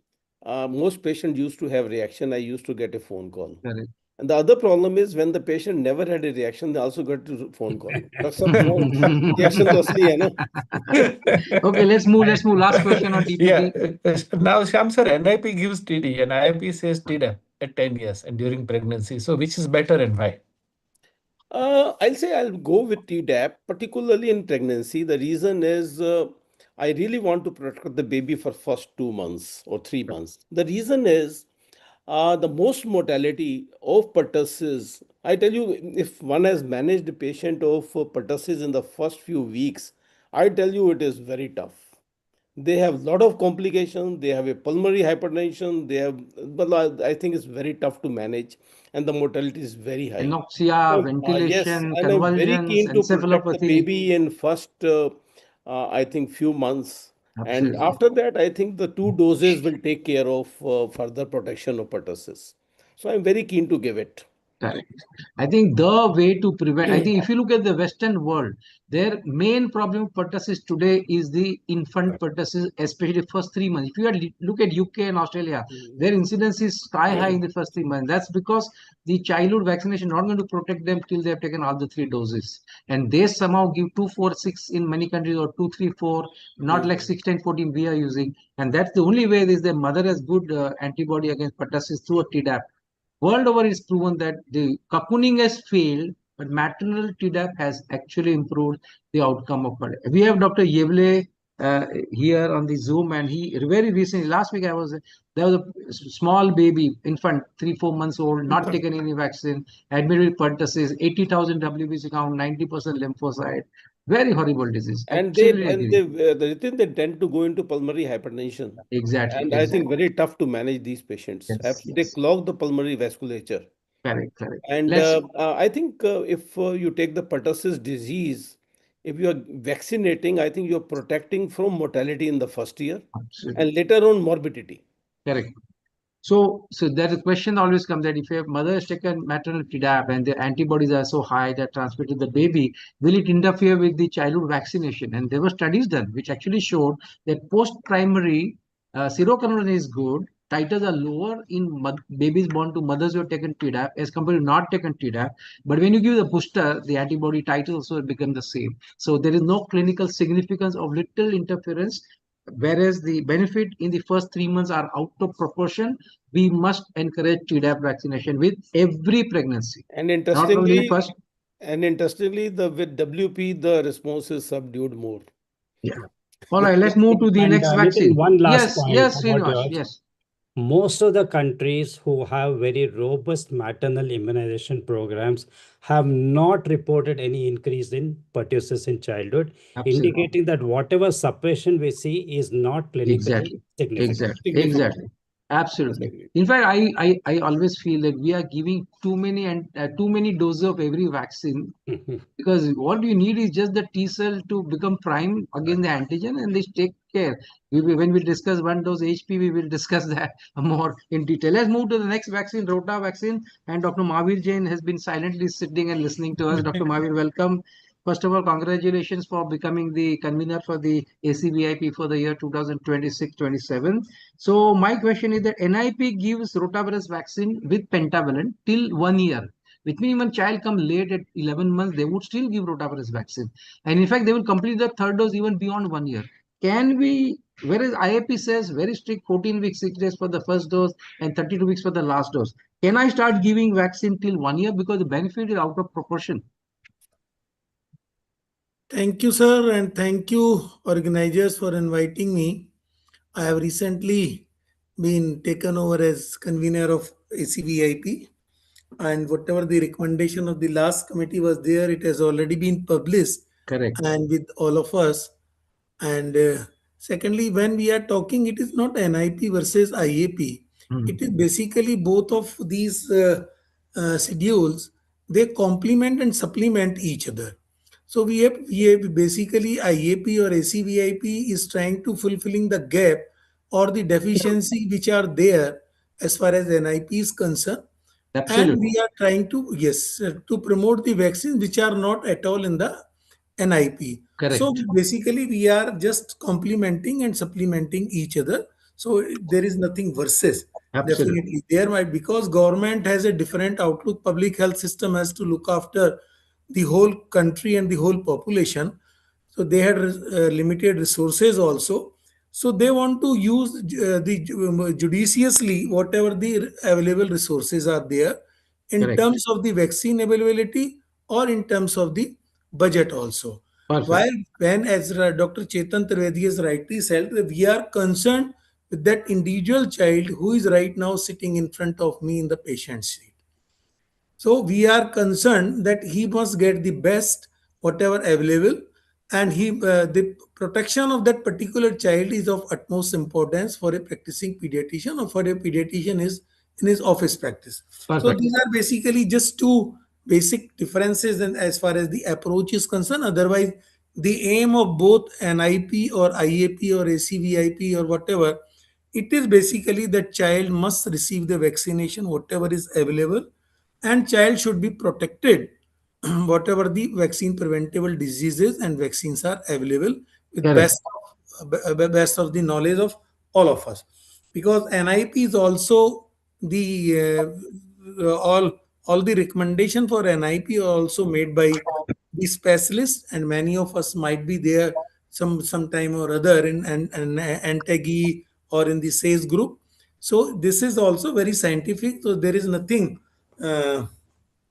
most patients used to have reaction. I used to get a phone call. Correct. And the other problem is when the patient never had a reaction, they also got a phone call. Doctor साहब phone reaction तो असली है ना? Okay, let's move. Let's move. Last question on Yeah. DPT. Now, Sham sir, NIP gives TD and IIP says TDAP at 10 years and during pregnancy. So, which is better and why? I'll say I'll go with TDAP, particularly in pregnancy. The reason is I really want to protect the baby for first 2 months or 3 months. The reason is the most mortality of pertussis. I tell you, if one has managed a patient of pertussis in the first few weeks, I tell you it is very tough. They have a lot of complications. They have a pulmonary hypertension. They have, but I think it's very tough to manage, and the mortality is very high. Anoxia, Yes, ventilation, and I'm very convulsions, keen to protect the encephalopathy. baby in first, I think, few months. And Absolutely. after that, I think the 2 doses will take care of further protection of pertussis. So I'm very keen to give it. Correct. I think the way to prevent, I think if you look at the Western world, their main problem with pertussis today is the infant pertussis, especially first 3 months. If you look at UK and Australia, Mm. their incidence is sky high in the first 3 months. That's because the childhood vaccination not going to protect them till they have taken all the 3 doses. And they somehow give 2, 4, 6 in many countries or 2, 3, 4, not like Mm. 6, 10, 14 we are using. And that's the only way is the mother has good antibody against pertussis through a Tdap. World over, it's proven that the cocooning has failed, but maternal Tdap has actually improved the outcome of it. We have Dr. Yevle here on the Zoom, and he very recently, last week, there was a small baby, infant, 3, 4 months old, not taken any vaccine, admitted with pertussis, 80,000 WBC count, 90% lymphocyte. Very horrible disease. And they Absolutely and agree. they tend to go into pulmonary hypertension. Exactly, And I think exactly. very tough to manage these patients. Yes, They yes. clog the pulmonary vasculature. Correct, correct. And Let's I think if you take the pertussis disease, if you are vaccinating, I think you're protecting from mortality in the first year absolutely and later on morbidity. correct. So there is a question always comes that if a mother has taken maternal Tdap and the antibodies are so high that transmitted the baby, will it interfere with the childhood vaccination? And there were studies done which actually showed that post-primary seroconversion is good. Titers are lower in babies born to mothers who have taken Tdap as compared to not taken Tdap. But when you give the booster, the antibody titers also become the same. So there is no clinical significance of little interference, whereas the benefit in the first 3 months are out of proportion. We must encourage Tdap vaccination with every pregnancy, And not only in first. interestingly, the with WP the response is subdued more. Yeah. All right, let's move to the And next Nitin, vaccine. one last Yes, point yes, about Srinivas. yours. Yes, Most of the countries who have very robust maternal immunization programs have not reported any increase in pertussis in childhood, absolutely. indicating that whatever suppression we see is not clinically Exactly. significant. Exactly. Significant. Exactly. Absolutely. In fact, I always feel that we are giving too many and too many doses of every vaccine, because what you need is just the T cell to become prime against the antigen, and they take care. When we discuss one dose HPV, we will discuss that more in detail. Let's move to the next vaccine, Rota vaccine. And Dr. Mahavir Jain has been silently sitting and listening to us. Dr. Mahavir, welcome. First of all, congratulations for becoming the convener for the ACVIP for the year 2026-27. So my question is that NIP gives rotavirus vaccine with pentavalent till 1 year, which means when child come late at 11 months, they would still give rotavirus vaccine. And in fact, they will complete the third dose even beyond 1 year. Can we, whereas IAP says very strict 14 weeks, 6 days for the first dose and 32 weeks for the last dose. Can I start giving vaccine till 1 year because the benefit is out of proportion? Thank you, sir, and thank you, organizers, for inviting me. I have recently been taken over as convener of ACVIP, and whatever the recommendation of the last committee was there, it has already been published. Correct. And with all of us. And secondly, when we are talking, it is not NIP versus IAP. It is basically both of these schedules. They complement and supplement each other. So we have basically IAP or ACVIP is trying to fulfilling the gap or the deficiency which are there as far as NIP is concerned. And we are trying to, yes, to promote the vaccines which are not at all in the NIP. Correct. So basically, we are just complementing and supplementing each other. So there is nothing versus. Absolutely. Definitely, there might, because government has a different outlook. Public health system has to look after the whole country and the whole population. So they had limited resources also. So they want to use judiciously whatever the available resources are there in Correct. terms of the vaccine availability or in terms of the budget also. Perfect. While when, as Dr. Chetan Trivedi has rightly said, that we are concerned with that individual child who is right now sitting in front of me in the patient seat. So we are concerned that he must get the best whatever available, and the protection of that particular child is of utmost importance for a practicing pediatrician or for a pediatrician is in his office practice. So Perfect. these are basically just two basic differences and as far as the approach is concerned. Otherwise, the aim of both NIP or IAP or ACVIP or whatever, it is basically that child must receive the vaccination whatever is available, and child should be protected whatever the vaccine preventable diseases and vaccines are available with Correct. best of the knowledge of all of us, because NIP is also the all the recommendation for NIP are also made by the specialists, and many of us might be there some time or other in an ANTAGI or in the SACE group. So this is also very scientific. So there is nothing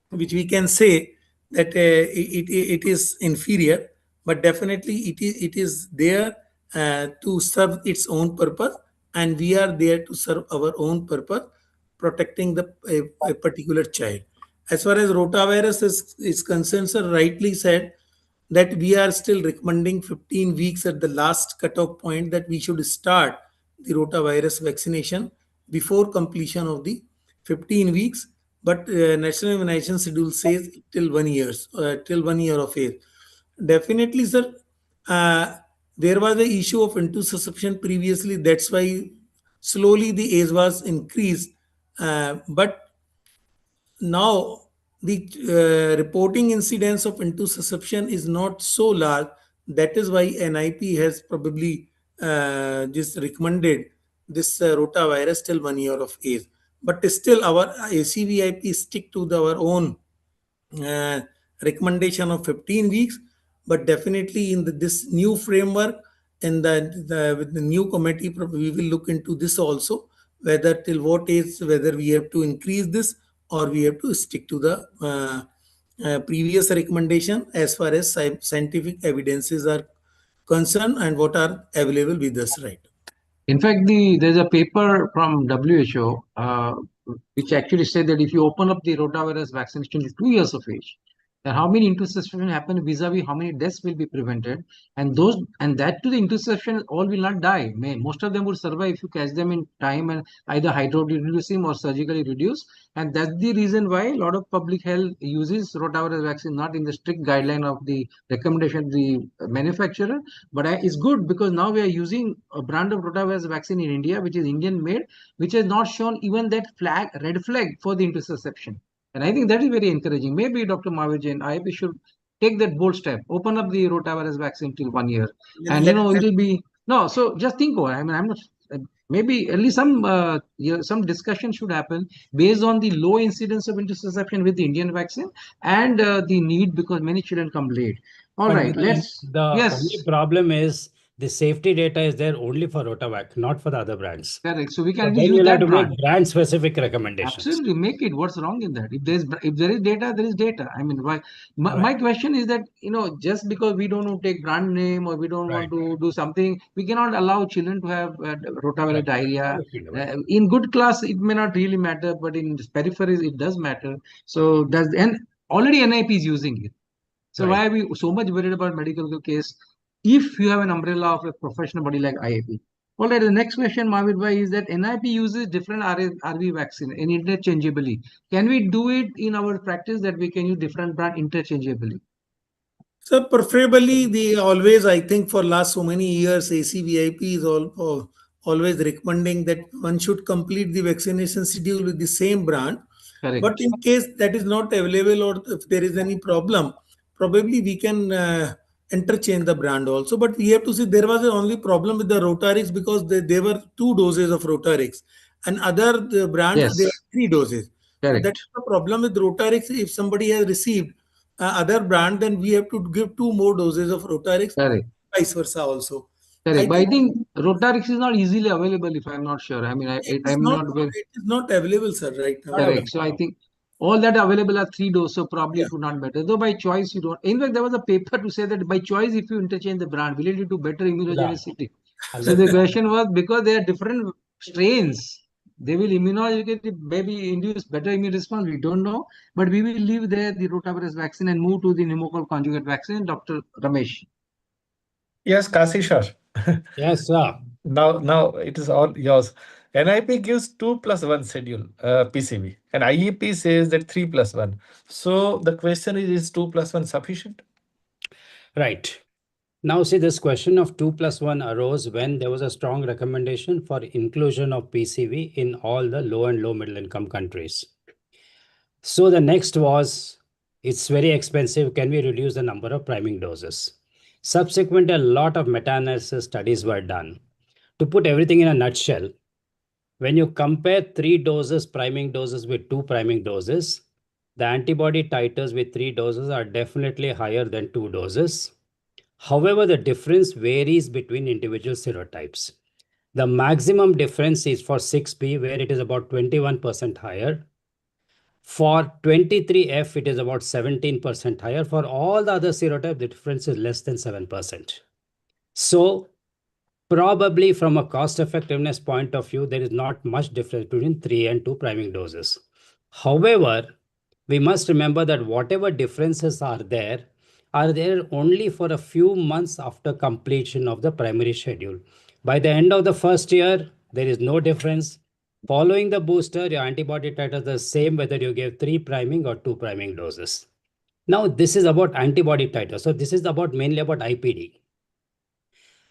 which we can say that it is inferior, but definitely it is there to serve its own purpose, and we are there to serve our own purpose, protecting a particular child. As far as rotavirus is concerned, sir rightly said that we are still recommending 15 weeks at the last cutoff point that we should start the rotavirus vaccination before completion of the 15 weeks. But national immunization schedule says till 1 year of age. Definitely, sir. There was the issue of intussusception previously. That's why slowly the age was increased. But now the reporting incidence of intussusception is not so large. That is why NIP has probably just recommended this rotavirus till 1 year of age. But still, our ACVIP stick to our own uh, recommendation of 15 weeks. But definitely in this new framework and with the new committee, we will look into this also, whether till what age, whether we have to increase this or we have to stick to the previous recommendation as far as scientific evidences are concerned and what are available with us, right? In fact, there's a paper from WHO which actually said that if you open up the rotavirus vaccination to 2 years of age, And how many interception happen vis-a-vis how many deaths will be prevented, and that to the interception all will not die. Most of them will survive if you catch them in time and either hydroreducing or surgically reduce. And that's the reason why a lot of public health uses rotavirus vaccine, not in the strict guideline of the recommendation of the manufacturer, but it's good because now we are using a brand of rotavirus vaccine in India, which is Indian made, which has not shown even that red flag for the interception. And I think that is very encouraging. Maybe Dr. Mahavir Jain, IIP should take that bold step, open up the rotavirus vaccine till 1 year. And, it'll be, no, so just think over, I mean, I'm not, maybe at least some discussion should happen based on the low incidence of interception with the Indian vaccine and the need because many children come late. All But right, the only problem is the safety data is there only for Rotavac, not for the other brands. Correct. So we So can then use you'll have that to brand. make brand specific recommendations. Absolutely, make it. What's wrong in that? If there is data, there is data. I mean, why? My question is that just because we don't want to take brand name or we don't want to do something, we cannot allow children to have rotavirus diarrhea. In good class, it may not really matter, but in peripheries, it does matter. So and already NIP is using it. So why are we so much worried about medical case if you have an umbrella of a professional body like IIP? All right, the next question, Mahavir bhai, is that NIP uses different RV vaccine and interchangeably. Can we do it in our practice that we can use different brand interchangeably? So preferably, they always, I think, for last so many years, ACVIP is always recommending that one should complete the vaccination schedule with the same brand. Correct. But in case that is not available or if there is any problem, probably we can interchange the brand also. But we have to see there was the only problem with the Rotarix because there were 2 doses of Rotarix and the brands they have 3 doses. Correct. So that's the problem with Rotarix. If somebody has received other brand, then we have to give 2 more doses of Rotarix, Correct. vice versa also. Correct. But I think Rotarix is not easily available if I'm not sure. I mean, it is not available, sir, right now. Correct. So I think all that available are 3 doses, so probably it would not matter. Though by choice you don't. In fact, there was a paper to say that by choice, if you interchange the brand, will it lead to better immunogenicity? So the question was because they are different strains, they will immunologically maybe induce better immune response. We don't know, but we will leave there the rotavirus vaccine and move to the pneumococcal conjugate vaccine. Dr. Ramesh. Yes, Kasi sir. Yes, sir. Now it is all yours. NIP gives 2+1 schedule, PCV, and IEP says that 3+1. So the question is 2+1 sufficient? Right. Now, see, this question of 2+1 arose when there was a strong recommendation for inclusion of PCV in all the low and low middle income countries. So the next was, it's very expensive. Can we reduce the number of priming doses? Subsequently, a lot of meta-analysis studies were done. To put everything in a nutshell, when you compare 3 doses priming doses with 2 priming doses, the antibody titers with 3 doses are definitely higher than 2 doses. However, the difference varies between individual serotypes. The maximum difference is for 6B, where it is about 21% higher. For 23F, it is about 17% higher. For all the other serotypes, the difference is less than 7%. So probably from a cost effectiveness point of view, there is not much difference between 3 and 2 priming doses. However, we must remember that whatever differences are there only for a few months after completion of the primary schedule. By the end of the first year, there is no difference. Following the booster, your antibody titers are the same whether you give 3 priming or 2 priming doses. Now, this is about antibody titers. So this is mainly about IPD.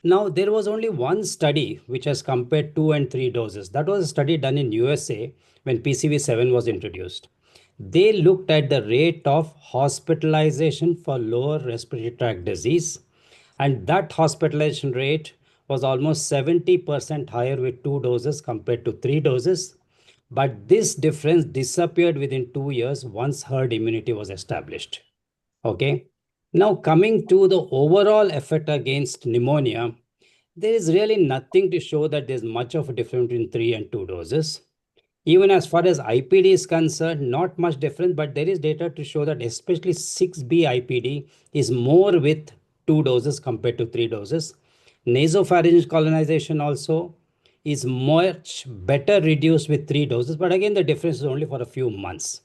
Now, there was only one study which has compared 2 and 3 doses. That was a study done in USA when PCV7 was introduced. They looked at the rate of hospitalization for lower respiratory tract disease, and that hospitalization rate was almost 70% higher with 2 doses compared to 3 doses. But this difference disappeared within 2 years once herd immunity was established. Okay. Now, coming to the overall effect against pneumonia, there is really nothing to show that there's much of a difference between 3 and 2 doses. Even as far as IPD is concerned, not much difference, but there is data to show that especially 6B IPD is more with 2 doses compared to 3 doses. Nasopharyngeal colonization also is much better reduced with 3 doses, but again, the difference is only for a few months.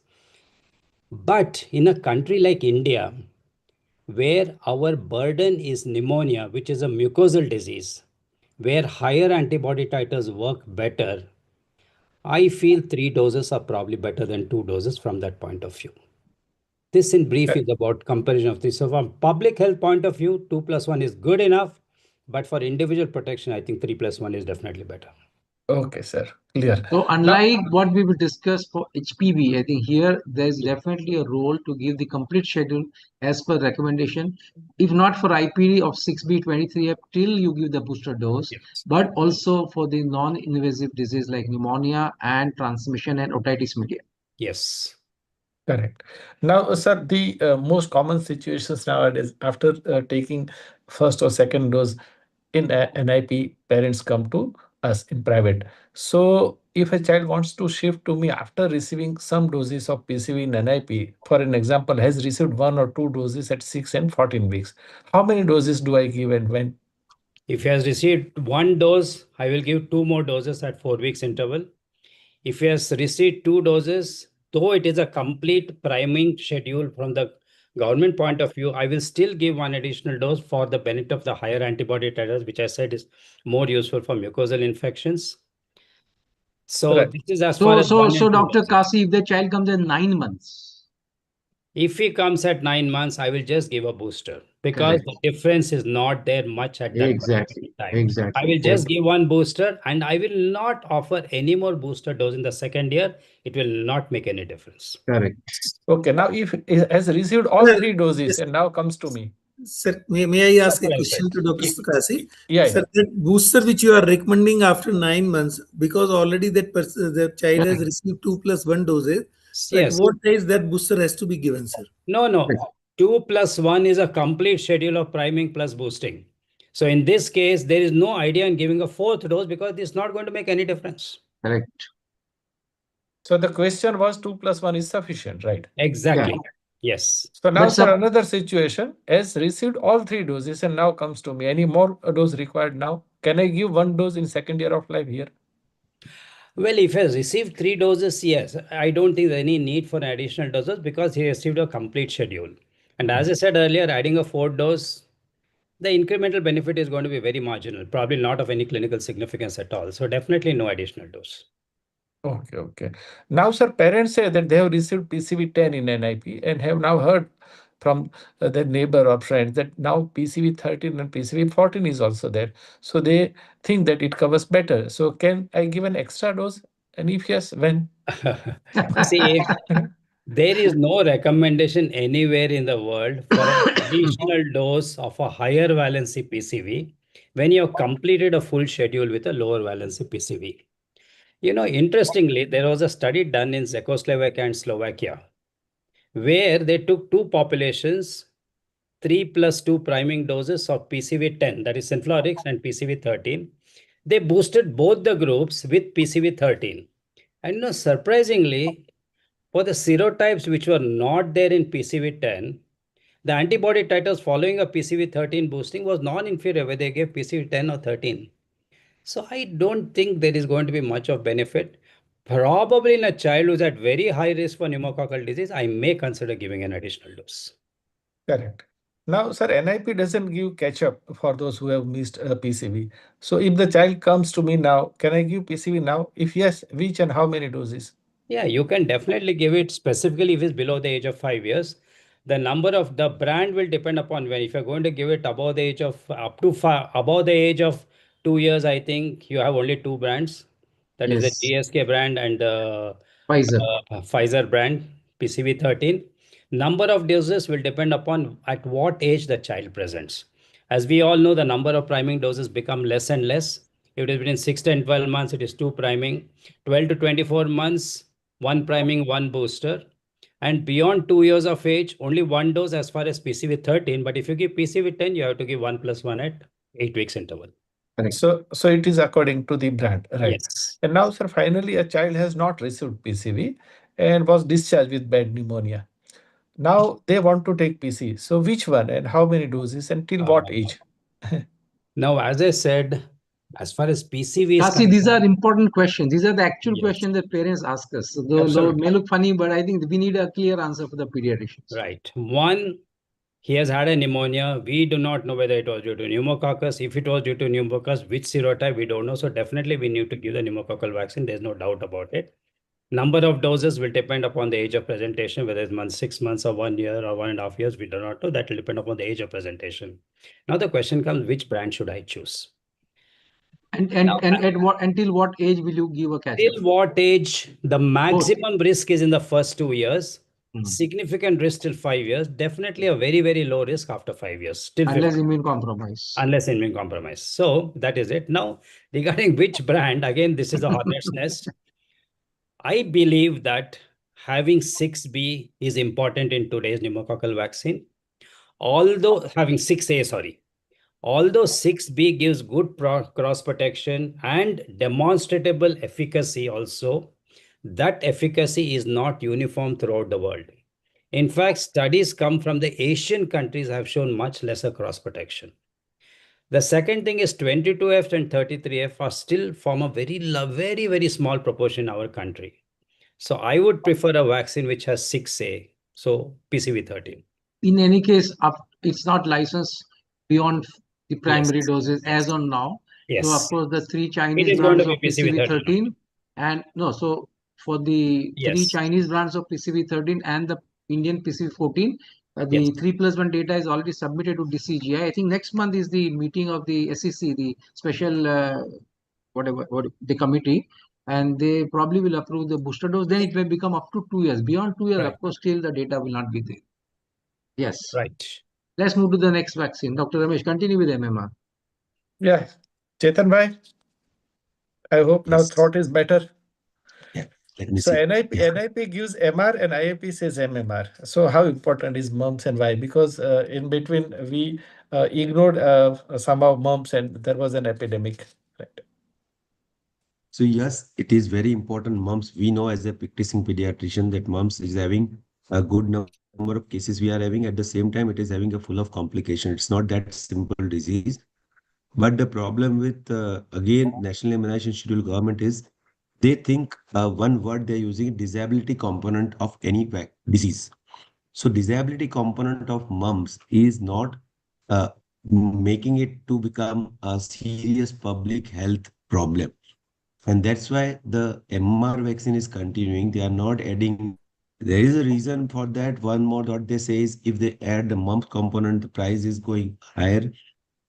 But in a country like India, where our burden is pneumonia, which is a mucosal disease, where higher antibody titers work better, I feel 3 doses are probably better than 2 doses from that point of view. This in brief is about comparison of this. So from public health point of view, 2+1 is good enough, but for individual protection, I think 3+1 is definitely better. Okay, sir. Clear. So Now, unlike what we will discuss for HPV, I think here there is definitely a role to give the complete schedule as per recommendation. If not for IPD of 6B23F till you give the booster dose, Yes. but also for the non-invasive disease like pneumonia and transmission and otitis media. Yes. correct. Now, sir, the most common situations nowadays after taking first or second dose in NIP, parents come to us in private. So, if a child wants to shift to me after receiving some doses of PCV in NIP, for an example, has received 1 or 2 doses at 6 and 14 weeks, how many doses do I give and when? If he has received 1 dose, I will give 2 more doses at 4 weeks interval. If he has received 2 doses, though it is a complete priming schedule from the government point of view, I will still give one additional dose for the benefit of the higher antibody titers, which I said is more useful for mucosal infections. So Right. this is as far So, as one so, and so two Dr. doses. Kasi, if the child comes in 9 months, If he comes at 9 months, I will just give a booster because correct. the difference is not there much at that particular Exactly, time. I exactly. will just give one booster and I will not offer any more booster dose in the second year. It will not make any difference. Correct. Okay. Now, if he has received all Sir, 3 doses yes, and now comes to me, sir, may I That's ask a what I question said. to Dr. y- Sukasi? yeah, Sir, yeah. that booster which you are recommending after 9 months, because already that the child has Correct. received 2+1 doses. So at Yes. what age that booster has to be given, sir? No, Correct. no. 2+1 is a complete schedule of priming plus boosting. So in this case, there is no idea in giving a fourth dose because it's not going to make any difference. Correct. So the question was 2+1 is sufficient, right? Yeah. Exactly. Yes. So now, But sir, sub another situation has received all 3 doses and now comes to me. Any more dose required now? Can I give 1 dose in second year of life here? Well, if he has received 3 doses, yes, I don't think there's any need for additional doses because he received a complete schedule. And as I said earlier, adding a fourth dose, the incremental benefit is going to be very marginal, probably not of any clinical significance at all. So definitely no additional dose. Okay, okay. Now, sir, parents say that they have received PCV10 in NIP and have now heard from their neighbor or friends that now PCV13 and PCV14 is also there. So they think that it covers better. So can I give an extra dose? And if yes, when? See, there is no recommendation anywhere in the world for an additional dose of a higher valency PCV when you have completed a full schedule with a lower valency PCV. You know, interestingly, there was a study done in Czechoslovakia and Slovakia where they took two populations, 3+2 priming doses of PCV10, that is Synflorix, and PCV13. They boosted both the groups with PCV13. And you know, surprisingly, for the serotypes which were not there in PCV10, the antibody titers following a PCV13 boosting was non-inferior whether they gave PCV10 or 13. So I don't think there is going to be much of benefit. Probably in a child who's at very high risk for pneumococcal disease, I may consider giving an additional dose. Correct. Now, sir, NIP doesn't give catch up for those who have missed PCV. So if the child comes to me now, can I give PCV now? If yes, which and how many doses? Yeah, you can definitely give it specifically if it's below the age of 5 years. The number of the brand will depend upon when. If you're going to give it above the age of above the age of 2 years, I think you have only two brands. That is the yes, GSK brand and the Pfizer. Pfizer brand PCV13. Number of doses will depend upon at what age the child presents. As we all know, the number of priming doses become less and less. If it is between 6 and 12 months, it is two priming. 12 to 24 months, one priming, one booster. And beyond 2 years of age, only one dose as far as PCV13. But if you give PCV10, you have to give 1+1 at 8 weeks interval. Correct. So it is according to the brand, right? Yes. And now, sir, finally, a child has not received PCV and was discharged with bad pneumonia. Now they want to take PC. So which one and how many doses and till what age? Now, as I said, As far as PCV is Kasi, these are concerned, important questions. These are the actual yes, questions that parents ask us. So though Absolutely. may look funny, but I think we need a clear answer for the pediatricians. right. One, he has had a pneumonia. We do not know whether it was due to pneumococcus. If it was due to pneumococcus, which serotype, we don't know. So definitely we need to give the pneumococcal vaccine. There's no doubt about it. Number of doses will depend upon the age of presentation, whether it's 6 months or 1 year or 1.5 years. We do not know. That will depend upon the age of presentation. Now the question comes, which brand should I choose? And Now, at what until what age will you give a catch-up? till what age the maximum risk is in the first 2 years, significant risk till 5 years, definitely a very, very low risk after 5 years. Till Unless 50, immune compromise. unless immune compromise. So that is it. Now, regarding which brand, again, this is a hornet's nest. I believe that having 6B is important in today's pneumococcal vaccine. Although having 6A, sorry. Although 6B gives good cross protection and demonstrable efficacy also, that efficacy is not uniform throughout the world. In fact, studies come from the Asian countries have shown much lesser cross protection. The second thing is 22F and 33F are still form a very, very small proportion in our country. So I would prefer a vaccine which has 6A, so PCV13. In any case, it's not licensed beyond the primary Yes. doses as on now. Yes. So of course the 3 It Chinese is going to brands be of PCV13. PCV13 and no, so for the 3 Yes. Chinese brands of PCV13 and the Indian PCV14, the Yes. 3+1 data is already submitted to DCGI. I think next month is the meeting of the SEC, the special the committee, and they probably will approve the booster dose. Then it may become up to 2 years. Beyond 2 years, Right. of course, still the data will not be there. Yes. Right. Let's move to the next vaccine. Dr. Ramesh, continue with MMR. Yeah. Chetan bhai, I hope now Yes. throat is better. Yeah, let me So see. NIP gives MR and IAP says MMR. So how important is mumps and why? Because in between we ignored somehow mumps and there was an epidemic. Right. So yes, it is very important. Mumps, we know as a practicing pediatrician that mumps is having a good number of cases we are having. At the same time, it is having a full of complications. It's not that simple disease. But the problem with, again, National Immunization Schedule government is they think one word they're using, disability component of any disease. So disability component of mumps is not uh, making it to become a serious public health problem. And that's why the MR vaccine is continuing. They are not adding. There is a reason for that. One more what they say is if they add the mumps component, the price is going higher.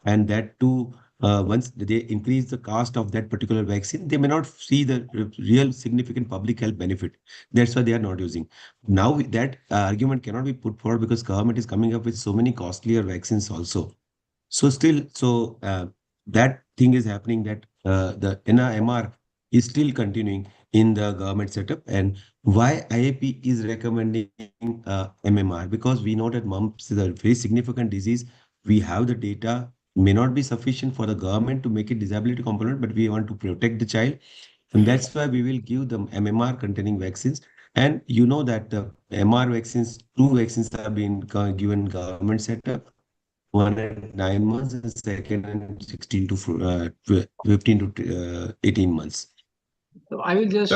And that too, once they increase the cost of that particular vaccine, they may not see the real significant public health benefit. That's why they are not using. Now that argument cannot be put forward because government is coming up with so many costlier vaccines also. So still, that thing is happening that the NRMR is still continuing in the government setup. And why IAP is recommending MMR? Because we know that mumps is a very significant disease. We have the data, may not be sufficient for the government to make it disability component, but we want to protect the child. And that's why we will give them MMR containing vaccines. And you know that the MR vaccines, 2 vaccines have been given government setup. One at 9 months and second at 16 to 15 to 18 months. So I will just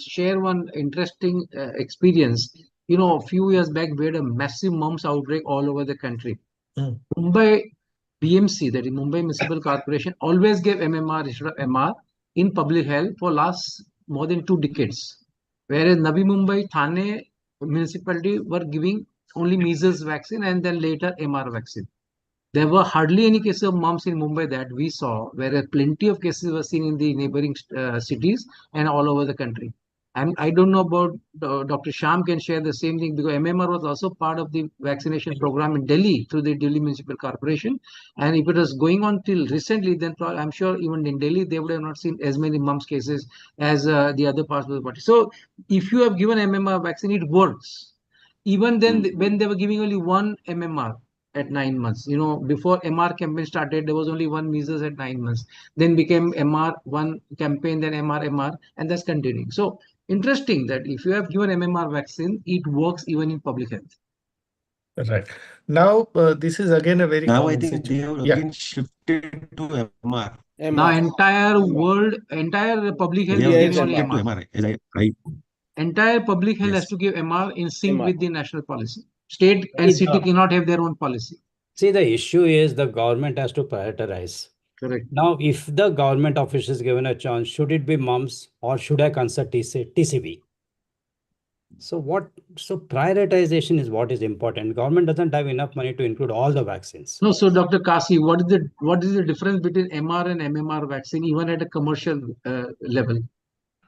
share one interesting experience. You know, a few years back, we had a massive mumps outbreak all over the country. Mumbai BMC, that is Mumbai Municipal Corporation, always gave MMR instead of MR in public health for last more than 2 decades. Whereas Navi Mumbai, Thane municipality were giving only measles vaccine and then later MR vaccine. There were hardly any cases of mumps in Mumbai that we saw, whereas plenty of cases were seen in the neighboring cities and all over the country. And I don't know about Dr. Sham can share the same thing because MMR was also part of the vaccination program in Delhi through the Delhi Municipal Corporation. And if it was going on till recently, then I'm sure even in Delhi, they would have not seen as many mumps cases as the other parts of the body. So if you have given MMR vaccine, it works. Even then, when they were giving only one MMR, at 9 months. You know, before MR campaign started, there was only one measles at 9 months. Then became MR one campaign, then MR, and that's continuing. So interesting that if you have given MMR vaccine, it works even in public health. Right. Now, this is again a very Now I common think they situation. have again shifted to MR. Now MR. entire MR. world, entire public health They is have India is giving only shifted to MR. MR. MRI. As I Entire public health has yes. to give MR in sync MR. with the national policy. State and See, city cannot have their own policy. see, the issue is the government has to prioritize. Correct. Now, if the government office is given a chance, should it be mums or should I consult TCB? So what? So prioritization is what is important. Government doesn't have enough money to include all the vaccines. No, so Dr. Kasi, what is the difference between MR and MMR vaccine, even at a commercial level?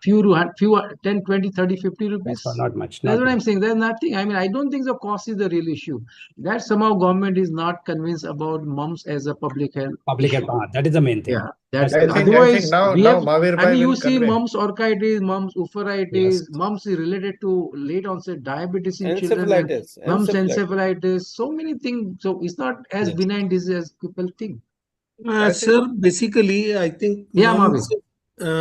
Few 10, 20, 30, 50 rupees. That's not much. That's Not what I'm much. saying. There's nothing. I mean, I don't think the cost is the real issue. That somehow government is not convinced about mumps as a public health Public issue. health. That is the main thing. Yeah, that's I think otherwise now we have. Mahavir I Bhai mean, you will see, convey. mumps orchitis, mumps oophoreitis, Yes. mumps is related to late onset diabetes in children, and Encephalitis. mumps Encephalitis. encephalitis. So many things. So it's not as Yes. benign disease as people think. I think Sir, basically, I think Yeah, Mahavir.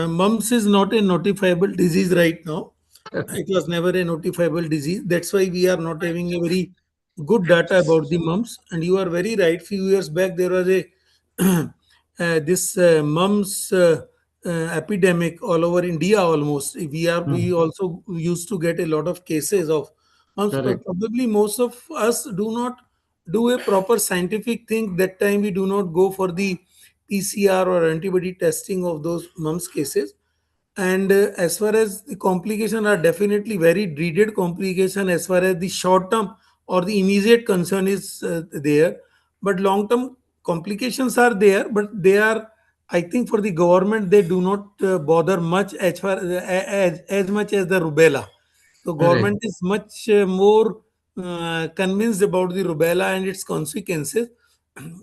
mumps is not a notifiable disease right now. It was never a notifiable disease. That's why we are not having a very good data about the mumps. And you are very right. Few years back, there was a this mumps epidemic all over India almost. We also used to get a lot of cases of mumps, Correct. but probably most of us do not do a proper scientific thing. That time we do not go for the PCR or antibody testing of those mumps cases. And as far as the complications are definitely very dreaded complication as far as the short term or the immediate concern is there. But long term complications are there, but they are, I think, for the government, they do not bother much as much as the rubella. So Correct. government is much more convinced about the rubella and its consequences.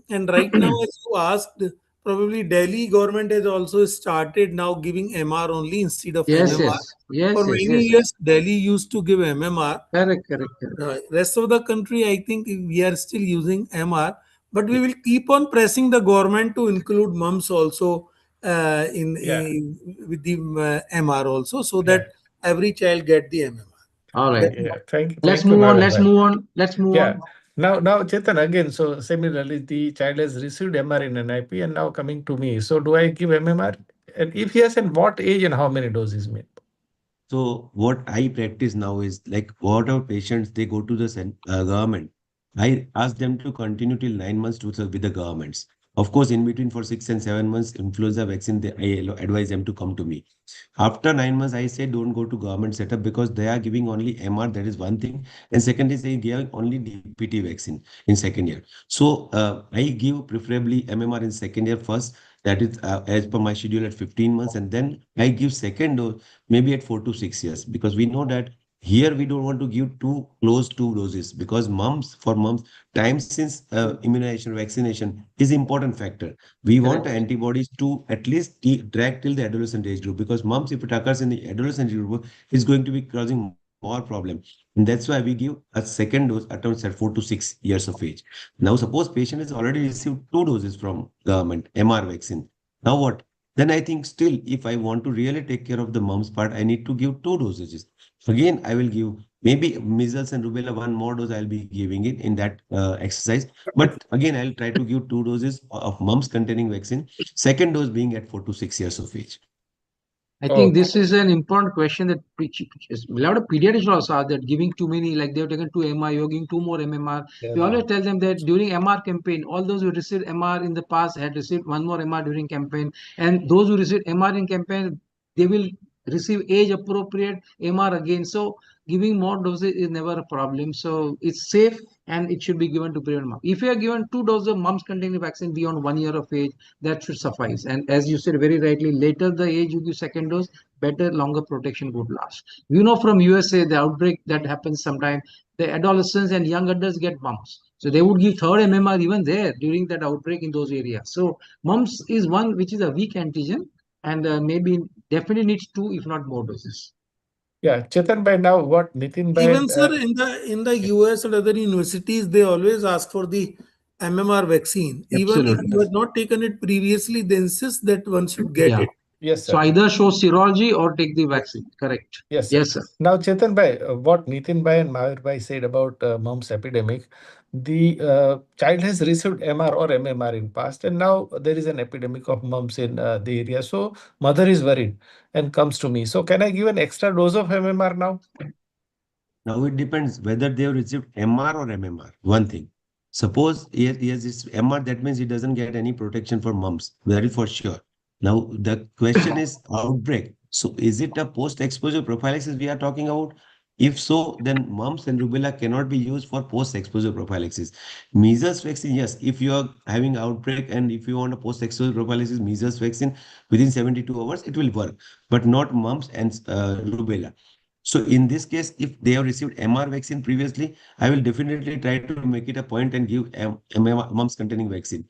And right now, as you asked, probably Delhi government has also started now giving MR only instead of Yes, MMR. yes, For yes, yes, many yes. years, Delhi used to give MMR. Correct, correct, correct. Rest of the country, I think we are still using MR, but we will keep on pressing the government to include mumps also yeah, with the MR also, so yeah, that every child get the MMR. All right. That's yeah. Let's Thank you, move on. Mahavir Let's Bhai. move on. Let's move Yeah. on. Now, Chetan, again, so similarly, the child has received MR in NIP and now coming to me. So do I give MMR? And if yes, and what age and how many doses mean? So what I practice now is like whatever patients they go to the government, I ask them to continue till 9 months with the governments. Of course, in between for 6 and 7 months, influenza vaccine, I advise them to come to me. After 9 months, I say don't go to government setup because they are giving only MR. That is one thing, and second is they give only DPT vaccine in second year. So I give preferably MMR in second year first. That is as per my schedule at 15 months, and then I give second dose maybe at 4 to 6 years, because we know that here we don't want to give too close two doses, because for mums time since immunization vaccination is important factor. We want Correct. antibodies to at least drag till the adolescent age group, because mumps, if it occurs in the adolescent age group, is going to be causing more problem, and that's why we give a second dose at around 4 to 6 years of age. Now suppose patient has already received two doses from government MR vaccine. Now what? Then I think still, if I want to really take care of the mumps part, I need to give two dosages. Again, I will give maybe measles and rubella one more dose. I'll be giving it in that exercise. But again, I'll try to give two doses of mumps containing vaccine. Second dose being at 4 to 6 years of age. I think Okay. this is an important question that a lot of pediatricians also are that giving too many, like they've taken two MR, you're giving two more MMR. We always tell them that during MR campaign, all those who received MR in the past had received one more MR during campaign, and those who received MR in campaign, they will receive age appropriate MR again. So giving more doses is never a problem. So it's safe and it should be given to prevent mumps. If you are given two doses of mumps containing vaccine beyond 1 year of age, that should suffice. And as you said very rightly, later the age you give second dose, better, longer protection would last. You know, from USA, the outbreak that happens sometime, the adolescents and young adults get mumps. So they would give third MMR even there during that outbreak in those areas. So mumps is one which is a weak antigen, and maybe definitely needs two, if not more doses. Yeah, Chetan by now what Nitin by Even sir, in the US and other universities, they always ask for the MMR vaccine. Even if Absolutely. you had not taken it previously, they insist that one should get Yeah. it. Yes, So sir. either show serology or take the vaccine. Correct. Yes, sir. Yes, sir. Now, Chetan bhai, what Nitin bhai and Mahir bhai said about mumps epidemic, the child has received MR or MMR in past, and now there is an epidemic of mumps in the area. So mother is worried and comes to me. So can I give an extra dose of MMR now? Now it depends whether they have received MR or MMR. One thing. Suppose he has this MR, that means he doesn't get any protection for mumps. Very for sure. Now the question is outbreak. So is it a post-exposure prophylaxis we are talking about? If so, then mumps and rubella cannot be used for post-exposure prophylaxis. Measles vaccine, yes. If you are having outbreak and if you want a post-exposure prophylaxis, measles vaccine within 72 hours, it will work, but not mumps and rubella. So in this case, if they have received MR vaccine previously, I will definitely try to make it a point and give MMR, mumps containing vaccine.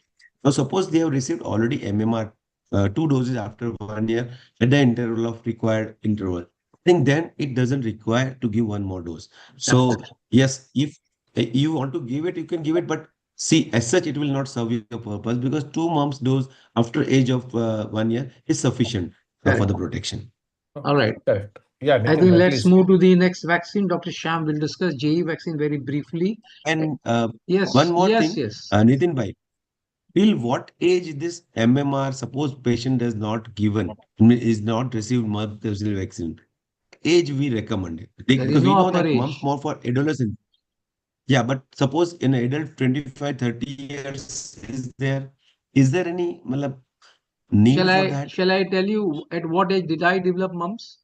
Now, suppose they have received already MMR, 2 doses after 1 year at the interval of required interval. I think then it doesn't require to give one more dose. So yes, if you want to give it, you can give it, but see, as such, it will not serve your purpose because 2 mumps dose after age of 1 year is sufficient for the protection. All right. Correct. Yeah, I Nitin think bhai, let's please. move to the next vaccine. Dr. Sham will discuss JE vaccine very briefly. And Yes, one more yes, thing, yes. Nitin bhai, till what age this MMR, suppose patient is not given, is not received mumps vaccine, age we recommend it. There is Because we no know upper that age. mumps more for adolescent. Yeah, but suppose in adult 25, 30 years, is there any matlab, need for that? Shall I tell you at what age did I develop mumps?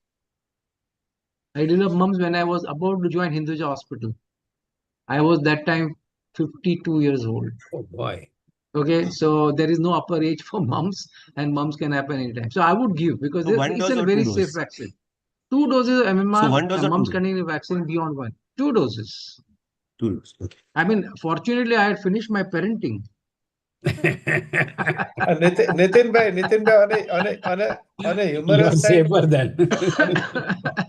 I developed mumps when I was about to join Hinduja Hospital. I was that time 52 years old. Oh boy. Okay, so there is no upper age for mumps, and mumps can happen anytime. So I would give because So one it's dose a or two very safe dose? vaccine. 2 doses of So MMR, one dose or two mumps dose? containing vaccine beyond one. 2 doses. 2 dose. Okay. I mean, fortunately, I had finished my parenting. Nitin bhai, on a You are humorous side, safer then.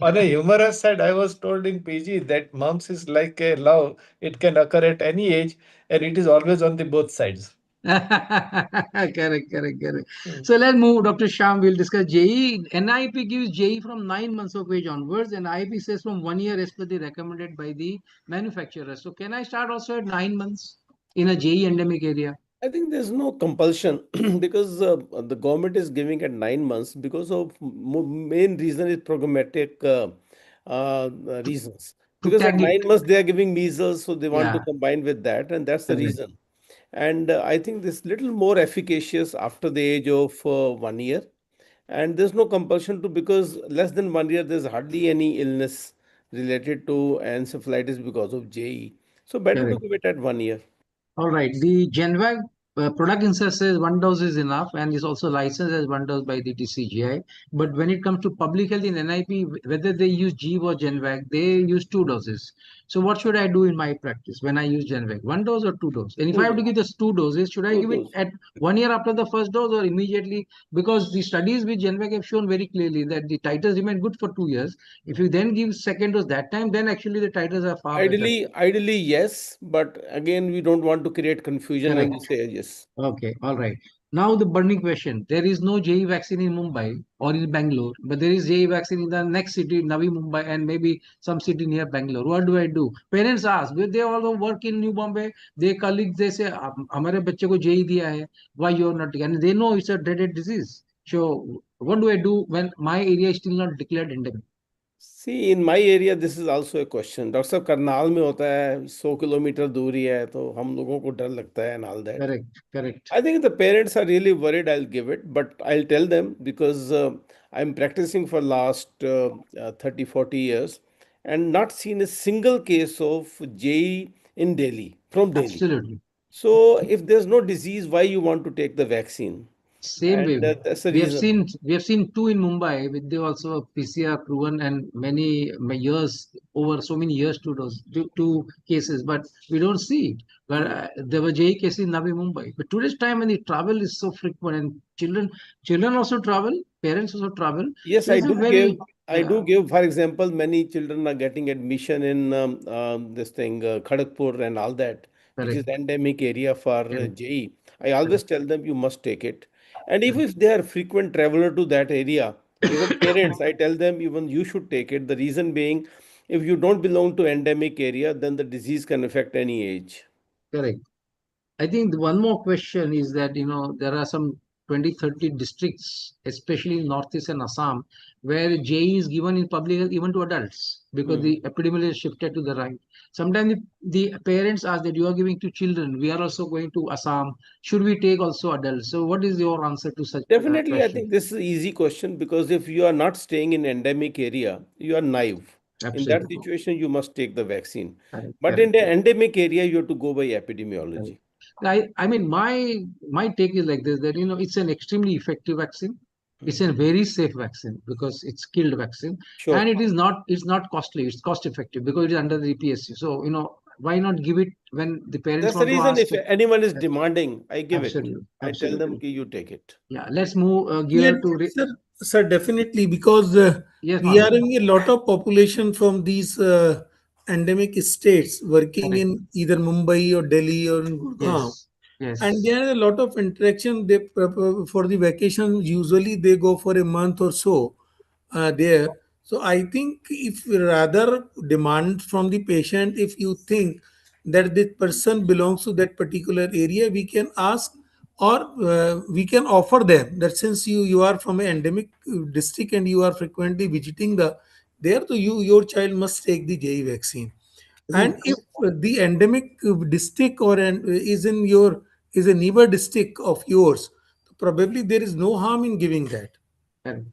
on on a humorous side, I was told in PG that mumps is like a love. It can occur at any age, and it is always on the both sides. Correct. Mm. So let's move. Dr. Sham will discuss JE. NIP gives JE from 9 months of age onwards, and IP says from 1 year as per the recommended by the manufacturer. So can I start also at 9 months in a JE endemic area? I think there's no compulsion because the government is giving at 9 months because of main reason is programmatic reasons. To Because at tag it. 9 months they are giving measles, so they want to Yeah, combine with that, and that's the correct. reason. And I think this little more efficacious after the age of 1 year, and there's no compulsion to because less than 1 year there's hardly any illness related to encephalitis because of JE. So better to Correct. give it at 1 year. All right. The Genvac product insert says 1 dose is enough and is also licensed as 1 dose by the DCGI. But when it comes to public health in NIP, whether they use G or Genvac, they use 2 doses. So what should I do in my practice when I use Genvac? 1 dose or 2 doses? And if I Two have to dose. give this 2 doses, should I Two give it dose. at 1 year after the first dose or immediately? Because the studies with Genvac have shown very clearly that the titers remain good for 2 years. If you then give second dose that time, then actually the titers are far better. Ideally, yes, but again, we don't want to create confusion when Correct. we say yes. Okay, all right. Now the burning question. There is no JE vaccine in Mumbai or in Bangalore, but there is JE vaccine in the next city, Navi Mumbai, and maybe some city near Bangalore. What do I do? Parents ask, well, they all work in New Bombay. Their colleagues, they say, हमारे बच्चे को JE दिया है. Why you are not? And they know it's a dreaded disease. So what do I do when my area is still not declared endemic? See, in my area, this is also a question. Doctor साहब करनाल में होता है 100 kilometre दूरी है तो हम लोगों को डर लगता है and all that. Correct. I think the parents are really worried. I'll give it, but I'll tell them because I'm practicing for last 30, 40 years and not seen a single case of JE in Delhi, from Delhi. Absolutely. So if there's no disease, why you want to take the vaccine? Same way. And that's the We have reason. seen two in Mumbai with they also PCR proven and years over so many years two cases, but we don't see it. But there were JE cases in Navi Mumbai. But today's time when the travel is so frequent and children also travel, parents also travel. Yes, So it's a very I do give, for example, many children are getting admission in this thing, Kharagpur and all that, which is correct. endemic area for Correct. JE. I always tell them you must take it. And if they are frequent traveler to that area, even parents, I tell them even you should take it. The reason being, if you don't belong to endemic area, then the disease can affect any age. Correct. I think one more question is that, there are some 20, 30 districts, especially in Northeast and Assam, where JE is given in public health even to adults because the epidemiology is shifted to the right. Sometimes the parents ask that you are giving to children. We are also going to Assam. Should we take also adults? So what is your answer to such Definitely, I question? think this is an easy question because if you are not staying in endemic area, you are naive. In that Absolutely. situation, you must take the vaccine. Correct, But in correct, the correct, endemic area, you have to go by correct. epidemiology. I mean, my take is like this, that it's an extremely effective vaccine. It's a Mhm. very safe vaccine because it's killed vaccine, Sure. and it's not costly. It's cost effective because it is under the EPSC. So why not give it when the parents That's the want to reason ask? if anyone is demanding, I give it. Absolutely, I tell them, absolutely. okay, you take it. Yeah, let's move Yeah, gear to sir, definitely, because yes, we are Mavi. having a lot of population from these endemic states working Correct. in either Mumbai or Delhi or in Gurgaon. Yes, And yes, there are a lot of interaction. They for the vacation usually they go for a month or so there. So I think if rather demand from the patient, if you think that this person belongs to that particular area, we can ask, or we can offer them that since you are from an endemic district and you are frequently visiting there, so your child must take the JE vaccine. I And think if the endemic district or is in your is a neighbor district of yours, probably there is no harm in giving that. correct.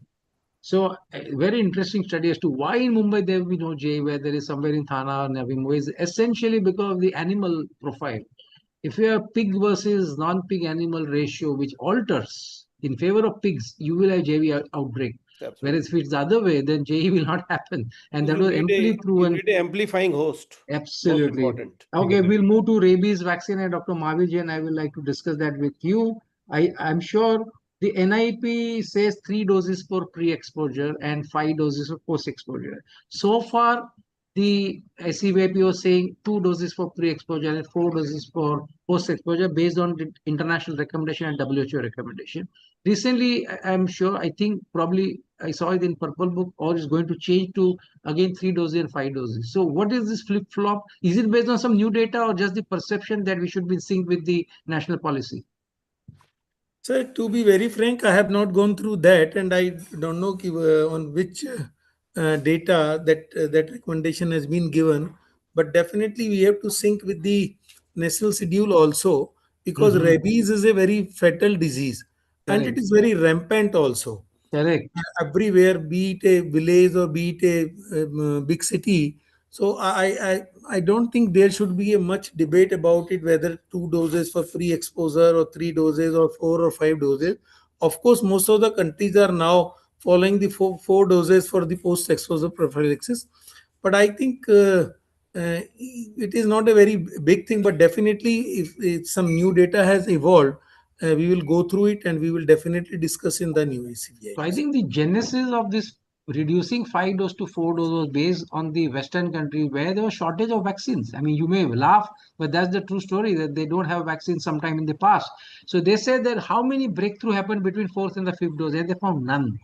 So, a very interesting study as to why in Mumbai there will be no J, where there is somewhere in Thana or Navi Mumbai, is essentially because of the animal profile. If you have pig versus non-pig animal ratio, which alters in favor of pigs, you will have JV outbreak. Whereas if Absolutely. it's the other way, then JE will not happen. And that You was need amply a you proven. need a amplifying host. Most Absolutely. important. Okay, we'll move to rabies vaccine, and Dr. Mavi Jain, I would like to discuss that with you. I'm sure the NIP says 3 doses for pre-exposure and 5 doses for post-exposure. So far, the SCVIP was saying 2 doses for pre-exposure and 4 doses for post-exposure based on the international recommendation and WHO recommendation. Recently, I'm sure, I think probably I saw it in Purple Book, or is going to change to again 3 doses and 5 doses. So what is this flip flop? Is it based on some new data or just the perception that we should be in sync with the national policy? Sir, to be very frank, I have not gone through that, and I don't know on which data that recommendation has been given. But definitely, we have to sync with the national schedule also, because Mhm. rabies is a very fatal disease, and it Correct. is very rampant also Correct. everywhere, be it a village or be it a big city. So I don't think there should be a much debate about it whether 2 doses for free exposure or 3 doses or 4 or 5 doses. Of course, most of the countries are now following the four doses for the post-exposure prophylaxis. But I think it is not a very big thing. But definitely, if some new data has evolved, we will go through it and we will definitely discuss in the new So I ACVIPs. think the genesis of this reducing 5 dose to 4 dose was based on the Western countries where there was shortage of vaccines. I mean, you may laugh, but that's the true story that they don't have vaccines sometime in the past. So they said that how many breakthrough happened between fourth and the fifth dose, and they found none.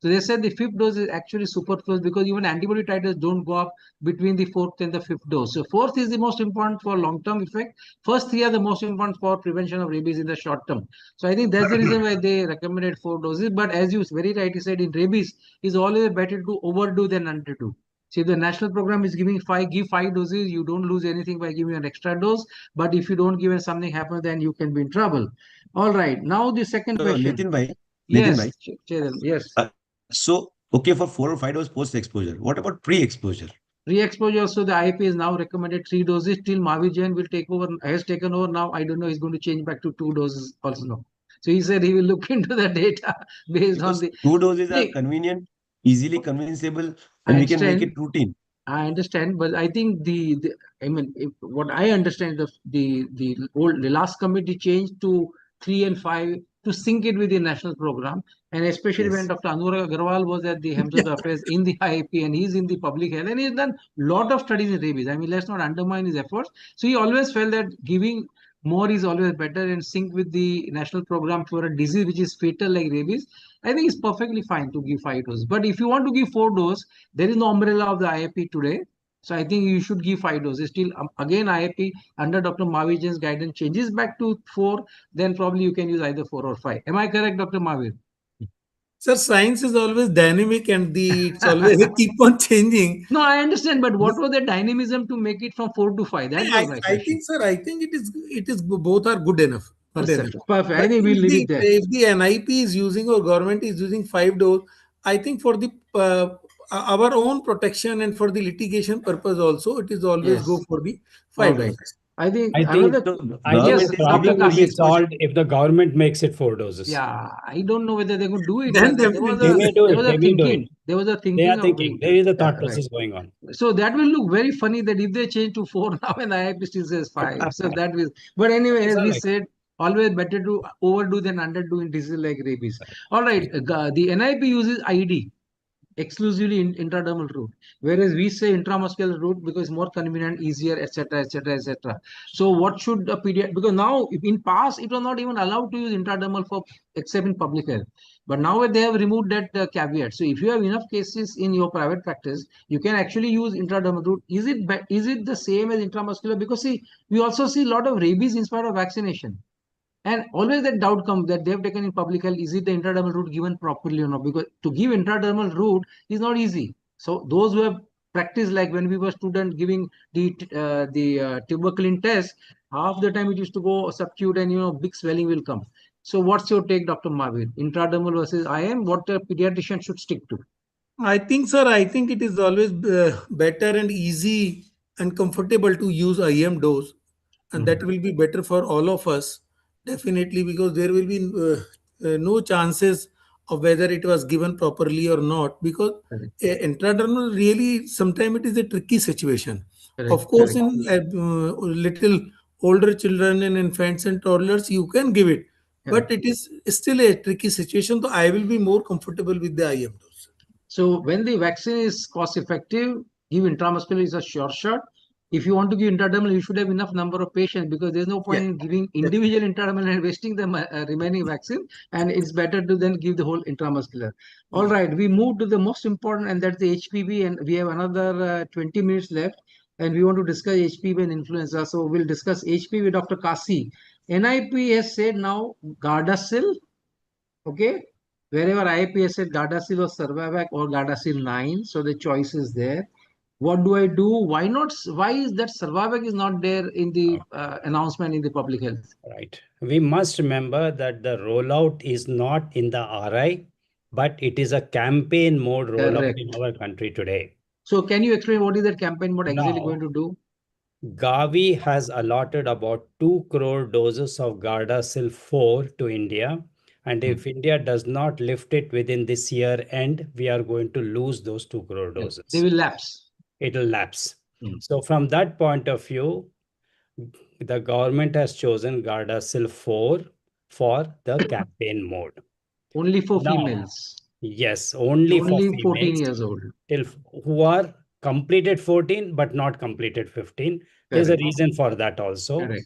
So they said the fifth dose is actually superfluous because even antibody titers don't go up between the fourth and the fifth dose. So fourth is the most important for long-term effect. First three are the most important for prevention of rabies in the short term. So I think that's the reason why they recommended 4 doses. But as you very rightly said, in rabies, it's always better to overdo than underdo. See, the national program is giving give 5 doses. You don't lose anything by giving an extra dose. But if you don't give and something happens, then you can be in trouble. All right. Now the second So question. Nitin Yes, bhai, Chetan, yes. so okay for 4 or 5 dose post exposure. What about pre exposure? Pre-exposure, so the IAP is now recommended 3 doses. Till Mavi Jain will take over, has taken over now. I don't know, he's going to change back to 2 doses also now. So he said he will look into the data based on Because the. 2 doses are See, convenient, easily convincible, I and we can make understand. it routine. I understand, but I think I mean, what I understand, the last committee changed to 3 and 5 to sync it with the national program, and especially when Yes. Dr. Anurag Agarwal was at the Hamzat Affairs in the IIP, and he's in the public health, and he's done lot of studies in rabies. I mean, let's not undermine his efforts. So he always felt that giving more is always better, and sync with the national program for a disease which is fatal like rabies. I think it's perfectly fine to give 5 doses. But if you want to give 4 doses, there is no umbrella of the IAP today. So I think you should give 5 doses. Still, again, IAP under Dr. Mahavir guidance changes back to 4, then probably you can use either 4 or 5. Am I correct, Dr. Mahavir? Sir, science is always dynamic and it's always keep on changing. No, I understand, but what was the dynamism to make it from 4 to 5? That was my I question. think, sir, I think it is both are good enough. Good enough. Perfect. Perfect. I But think we'll leave it there. if the NIP is using or government is using 5 dose, I think for the our own protection and for the litigation purpose also, it is always Yes. go for the All 5 right. doses. I think I think another. Yes, the problem Dr. will be Kasi. solved if the government makes it 4 doses. Yeah, I don't know whether they're going to do it, Then but there was They definitely, a may do there it. was They a may do it. thinking. There was a They thinking are of thinking. doing There it. is a thought Yeah, process right. going on. So that will look very funny that if they change to 4 now and the IIP still says 5. So that will. But anyway, It's as all we right. said, always better to overdo than underdo in disease like rabies. All right, the NIP uses ID, exclusively in intradermal route, whereas we say intramuscular route because it's more convenient, easier, etc., etc., etc. So what should a pediatric, because now in past it was not even allowed to use intradermal for except in public health, but now they have removed that caveat. So if you have enough cases in your private practice, you can actually use intradermal route. Is it the same as intramuscular? Because see, we also see a lot of rabies in spite of vaccination. And always that doubt comes that they have taken in public health, is it the intradermal route given properly or not? Because to give intradermal route is not easy. So those who have practiced, like when we were student giving the tuberculin test, half the time it used to go subcute and big swelling will come. So what's your take, Dr. Mahavir? Intradermal versus IM, what a pediatrician should stick to? I think, sir, I think it is always better and easy and comfortable to use IM dose, and that will be better for all of us, definitely, because there will be no chances of whether it was given properly or not. Because Correct, intradermal really sometimes it is a tricky situation. correct, Of course, correct, in little older children and infants and toddlers, you can give it, but correct. it is still a tricky situation. So I will be more comfortable with the IM dose. So when the vaccine is cost effective, give intramuscular is a sure shot. If you want to give intradermal, you should have enough number of patients because there's no point Yeah. in giving individual intradermal and wasting the remaining vaccine. And it's better to then give the whole intramuscular. All right, we move to the most important, and that's the HPV. And we have another 20 minutes left, and we want to discuss HPV and influenza. So we'll discuss HPV, Dr. Kasi. NIP has said now Gardasil. Okay, wherever IPS said Gardasil or Cervavac or Gardasil 9, so the choice is there. What do I do? Why not? Why is that Cervavac is not there in the announcement in the public health? Right. We must remember that the rollout is not in the RI, but it is a campaign mode rollout in Correct. our country today. So can you explain what is that campaign mode exactly Now, going to do? Gavi has allotted about 2 crore doses of Gardasil 4 to India. And if India does not lift it within this year end, we are going to lose those 2 crore They doses. will lapse. It will lapse. Hmm. So from that point of view, the government has chosen Gardasil 4 for the campaign mode. Only for Now, females. yes, only for Only 14 females years old. till who are completed 14 but not completed 15. There's a Correct. reason for that also. Correct.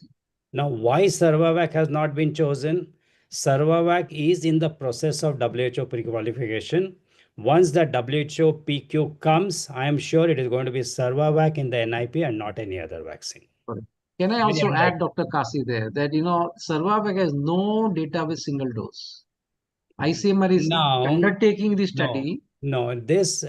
Now, why Cervavac has not been chosen? Cervavac is in the process of WHO pre-qualification. Once the WHO PQ comes, I am sure it is going to be Cervavac in the NIP and not any other vaccine. Correct. Can I Very also add, unlikely. Dr. Kasi, there that Cervavac has no data with single dose. ICMR is Now, undertaking the no, study. no,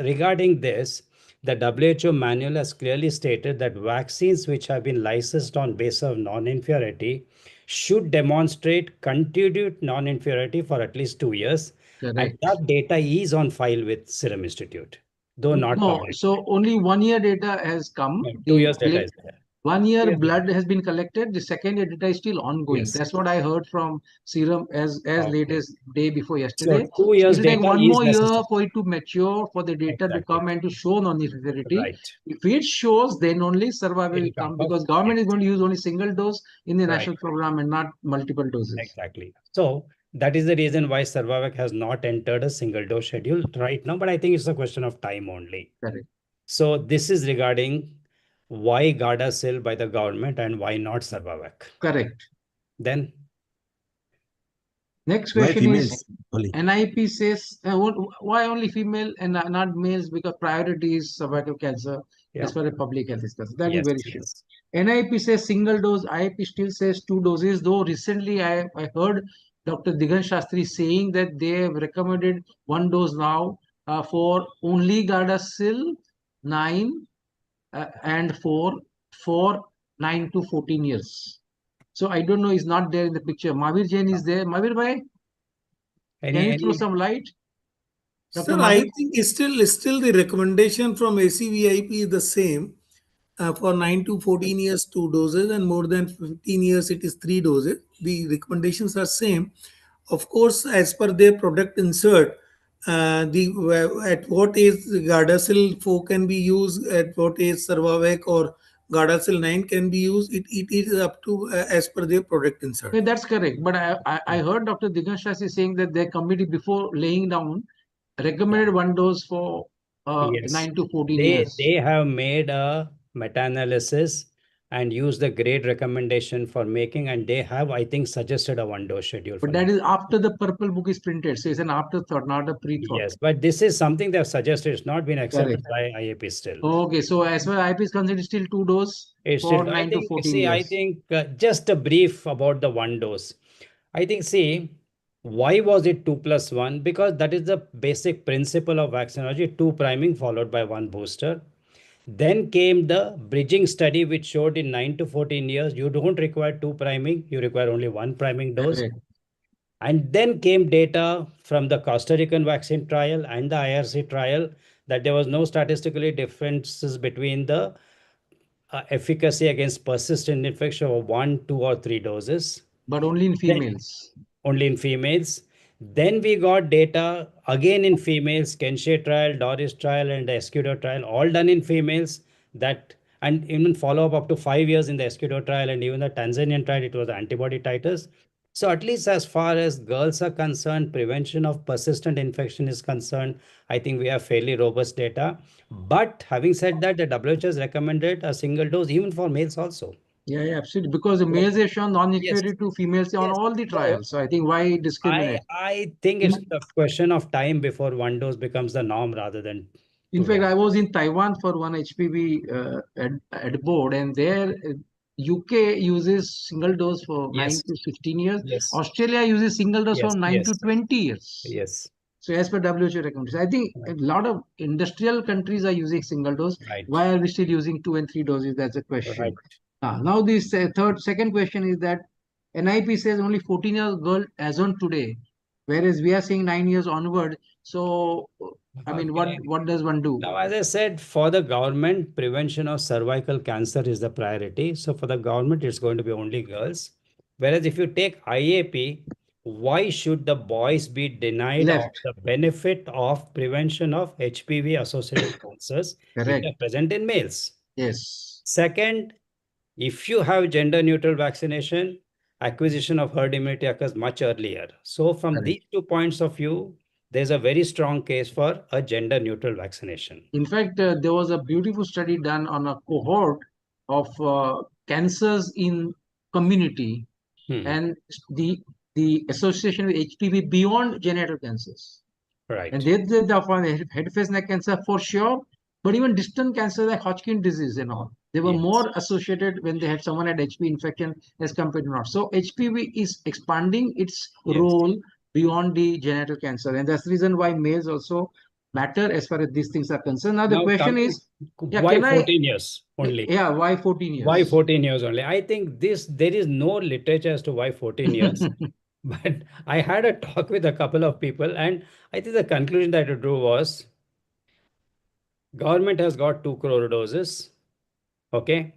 regarding this, the WHO manual has clearly stated that vaccines which have been licensed on basis of non-inferiority should demonstrate continued non-inferiority for at least 2 years. And Correct. that data is on file with Serum Institute, though not No, public. so only 1 year data has come. No, 2 years data is there. 1 year Yes, blood has been collected. The second year data is still ongoing. yes. That's what I heard from Serum as late Okay. as day before So yesterday. 2 So it years will take data one is more year necessary. for it to mature, for the data to Exactly. come and to show non-inferiority. Right. If it shows, then only survival It will will come come for because government is yes. going to use only single dose in the Right. national program and not multiple doses. Exactly. So that is the reason why Cervavac has not entered a single dose schedule right now, but I think it's a question of time only. Correct. So this is regarding why Gardasil by the government and why not Cervavac. Correct. Then Next Why question is, females only? NIP says, why only female and not males? Because priority is cervical cancer yeah, as far as public health is concerned. That is yes, very sure. yes. NIP says single dose, IIP still says 2 doses, though recently I heard Dr. Digant Shastri saying that they have recommended 1 dose now for only Gardasil 9 and 4 for 9 to 14 years. So I don't know, is not there in the picture. Mavir Jain is there. Mavir bhai, can you throw some light? Dr. Sir, I Mavir? think still the recommendation from ACVIP is the same. For 9 to 14 years, 2 doses, and more than 15 years, it is 3 doses. The recommendations are same. Of course, as per their product insert, at what age Gardasil 4 can be used, at what age Servavec or Gardasil 9 can be used, it is up to as per their product insert. Yeah, that's correct. But I heard Dr. Digant Shastri saying that their committee, before laying down, recommended 1 dose for Yes. 9 to 14 They years. have made a meta-analysis and used the grade recommendation for making, and they have, I think, suggested a 1 dose schedule for But that that. is after the purple book is printed. So it's an afterthought, not a pre-thought. Yes, but this is something they have suggested. It's not been accepted Correct. by IAP still. Okay, so as far as IP is concerned, it's still 2 dose It's for still, 9 to 14 I years. think just a brief about the 1 dose. I think, see, why was it 2+1? Because that is the basic principle of vaccinology, 2 priming followed by 1 booster. Then came the bridging study, which showed in 9 to 14 years, you don't require 2 priming, you require only 1 priming dose. Correct. And then came data from the Costa Rican vaccine trial and the IRC trial that there was no statistically differences between the efficacy against persistent infection of 1, 2, or 3 doses. But only in Then females. only in females. Then we got data again in females, Kenshare trial, Doris trial, and the Escudo trial, all done in females. That and even follow up to 5 years in the Escudo trial, and even the Tanzanian trial, it was antibody titers. So at least as far as girls are concerned, prevention of persistent infection is concerned, I think we have fairly robust data. But having said that, the WHO has recommended a single dose even for males also. Yeah, absolutely. Because the males have shown Yes, non-inferiority to females on yes. all the So trials. So I think why discriminate? I think it's a question of time before 1 dose becomes the norm rather than In 2 fact, doses. I was in Taiwan for one HPV ad board, and there UK uses single dose for 9 Yes, to 15 years. yes, Australia uses single dose yes, from 9 yes, to 20 years. yes. So as per WHO recommendation, I think a lot of industrial countries are using single dose. Right, Why are we still using 2 and 3 doses? That's a question. right. Now this second question is that NIP says only 14 years girl as on today, whereas we are saying 9 years onward. So I mean, Okay. what does one do? Now, as I said, for the government, prevention of cervical cancer is the priority. So for the government, it's going to be only girls. Whereas if you take IAP, why should the boys be denied of Left. the benefit of prevention of HPV associated cancers, which Correct. are present in males? Yes. Second, if you have gender neutral vaccination, acquisition of herd immunity occurs much earlier. So from Correct. these 2 points of view, there's a very strong case for a gender neutral vaccination. In fact, there was a beautiful study done on a cohort of cancers in community and the association with HPV beyond genital cancers. Right. And they found head, face, neck cancer for sure, but even distant cancers like Hodgkin disease and all, they were Yes. more associated when they had someone had HPV infection as compared to not. So HPV is expanding its Yes. role beyond the genital cancer, and that's the reason why males also matter as far as these things are concerned. Now the question is, why 14 years only? Yeah, why 14 years? Why 14 years only? I think there is no literature as to why 14 years. But I had a talk with a couple of people, and I think the conclusion that I drew was government has got 2 crore doses. Okay.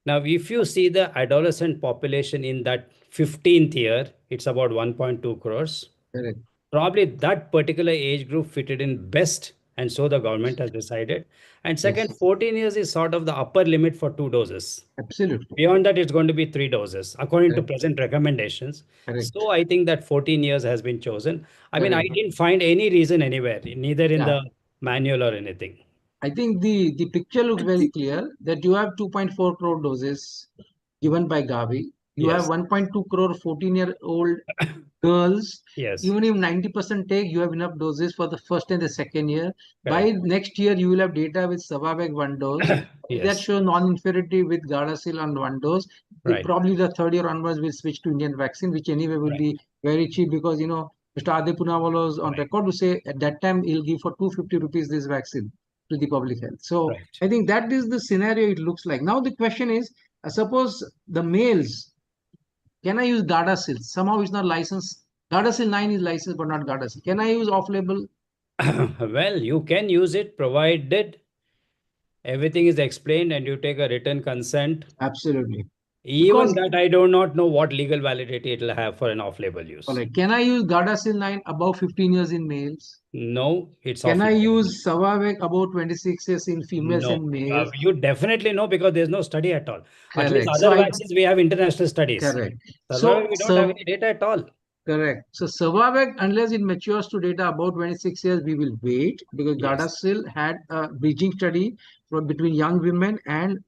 Now, if you see the adolescent population in that 15th year, it's about 1.2 crores. Correct. Probably that particular age group fitted in best, and so the government has decided. And second, Yes. 14 years is sort of the upper limit for 2 doses. Absolutely. Beyond that, it's going to be 3 doses, according to Correct. present recommendations. Correct. So I think that 14 years has been chosen. I mean, I Correct. didn't find any reason anywhere, neither in Yeah. the manual or anything. I think the picture looks very clear that you have 2.4 crore doses given by Gavi. You have Yes. 1.2 crore 14-year-old girls. Yes. Even if 90% take, you have enough doses for the first and the second year. By Correct. next year, you will have data with Savavec 1 dose. That Yes. shows non-inferiority with Gardasil on 1 dose. Right. Probably the third year onwards will switch to Indian vaccine, which anyway will Right. be very cheap because Mr. Adi Punawala was on Right. record to say at that time he'll give for 250 rupees this vaccine to the public health. So Right. I think that is the scenario it looks like. Now the question is, suppose the males, can I use Gardasil? Somehow it's not licensed. Gardasil 9 is licensed, but not Gardasil. Can I use off-label? Well, you can use it provided everything is explained and you take a written consent. Absolutely. Even Because, that, I do not know what legal validity it will have for an off-label use. all right, can I use Gardasil 9 above 15 years in males? No, it's Can I off-label. use Savavec above 26 years in females No, and males? you definitely know because there's no study at all. At least Correct. So other vaccines, we have international studies. correct. Survival, So, we don't have any data at all. correct. So Savavec, unless it matures to data about 26 years, we will wait because Yes. Gardasil had a bridging study between young women and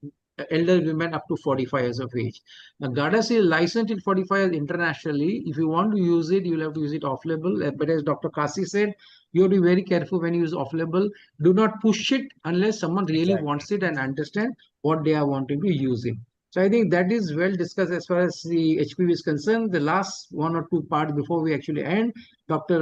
elder women up to 45 years of age. Now, Gardasil licensed in 45 years internationally. If you want to use it, you'll have to use it off-label. But as Dr. Kasi said, you have to be very careful when you use off-label. Do not push it unless someone really Exactly. wants it and understand what they are wanting to use it. So I think that is well discussed as far as the HPV is concerned. The last one or two parts before we actually end, Dr.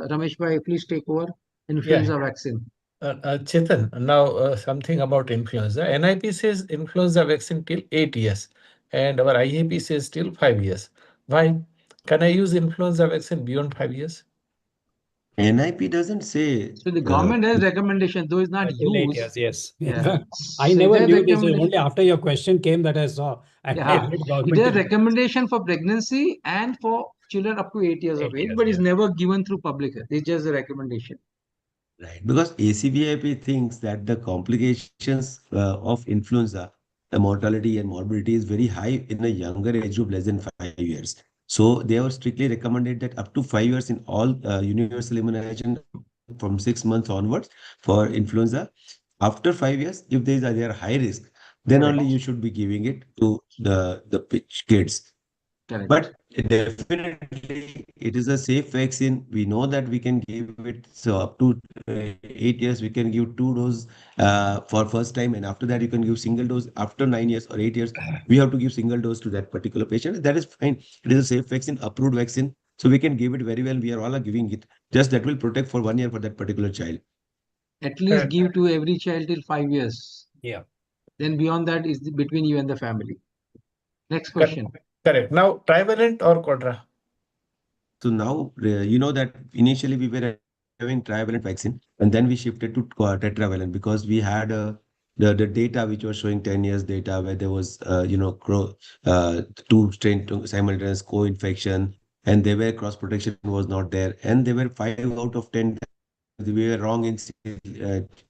Ramesh Bhai, please take over. Influenza vaccine. Chetan, now something about influenza. NIP says influenza vaccine till 8 years, and our IAP says till 5 years. Why? Can I use influenza vaccine beyond 5 years? NIP doesn't say. So the government has recommendation, though it's not Till 8 used. years, yes. Yeah. I So never their knew this. recommendation. Only after your question came that I saw. And I Yeah, read it government is is recommendation for pregnancy and for children up to 8 years of 8 age, years, but it's yes. never given through public health. It's just a recommendation. Right, because ACVIP thinks that the complications of influenza, the mortality and morbidity is very high in a younger age group less than 5 years. So they have strictly recommended that up to 5 years in all universal immunization from 6 months onwards for influenza. After 5 years, if they are high risk, then Correct. only you should be giving it to the kids. Correct. But definitely, it is a safe vaccine. We know that we can give it. So up to 8 years, we can give 2 doses for first time, and after that, you can give single dose. After 9 years or 8 years, we have to give single dose to that particular patient. That is fine. It is a safe vaccine, approved vaccine, so we can give it very well. We are all giving it. Just that will protect for 1 year for that particular child. At least give to every child till 5 years. Yeah. Then beyond that is between you and the family. Next question. Correct. Now, trivalent or quadra? So now, you know that initially we were having trivalent vaccine, and then we shifted to tetravalent because we had the data which was showing 10 years data where there was, two strain simultaneous co-infection, and there were cross protection was not there, and there were 5 out of 10 we were wrong in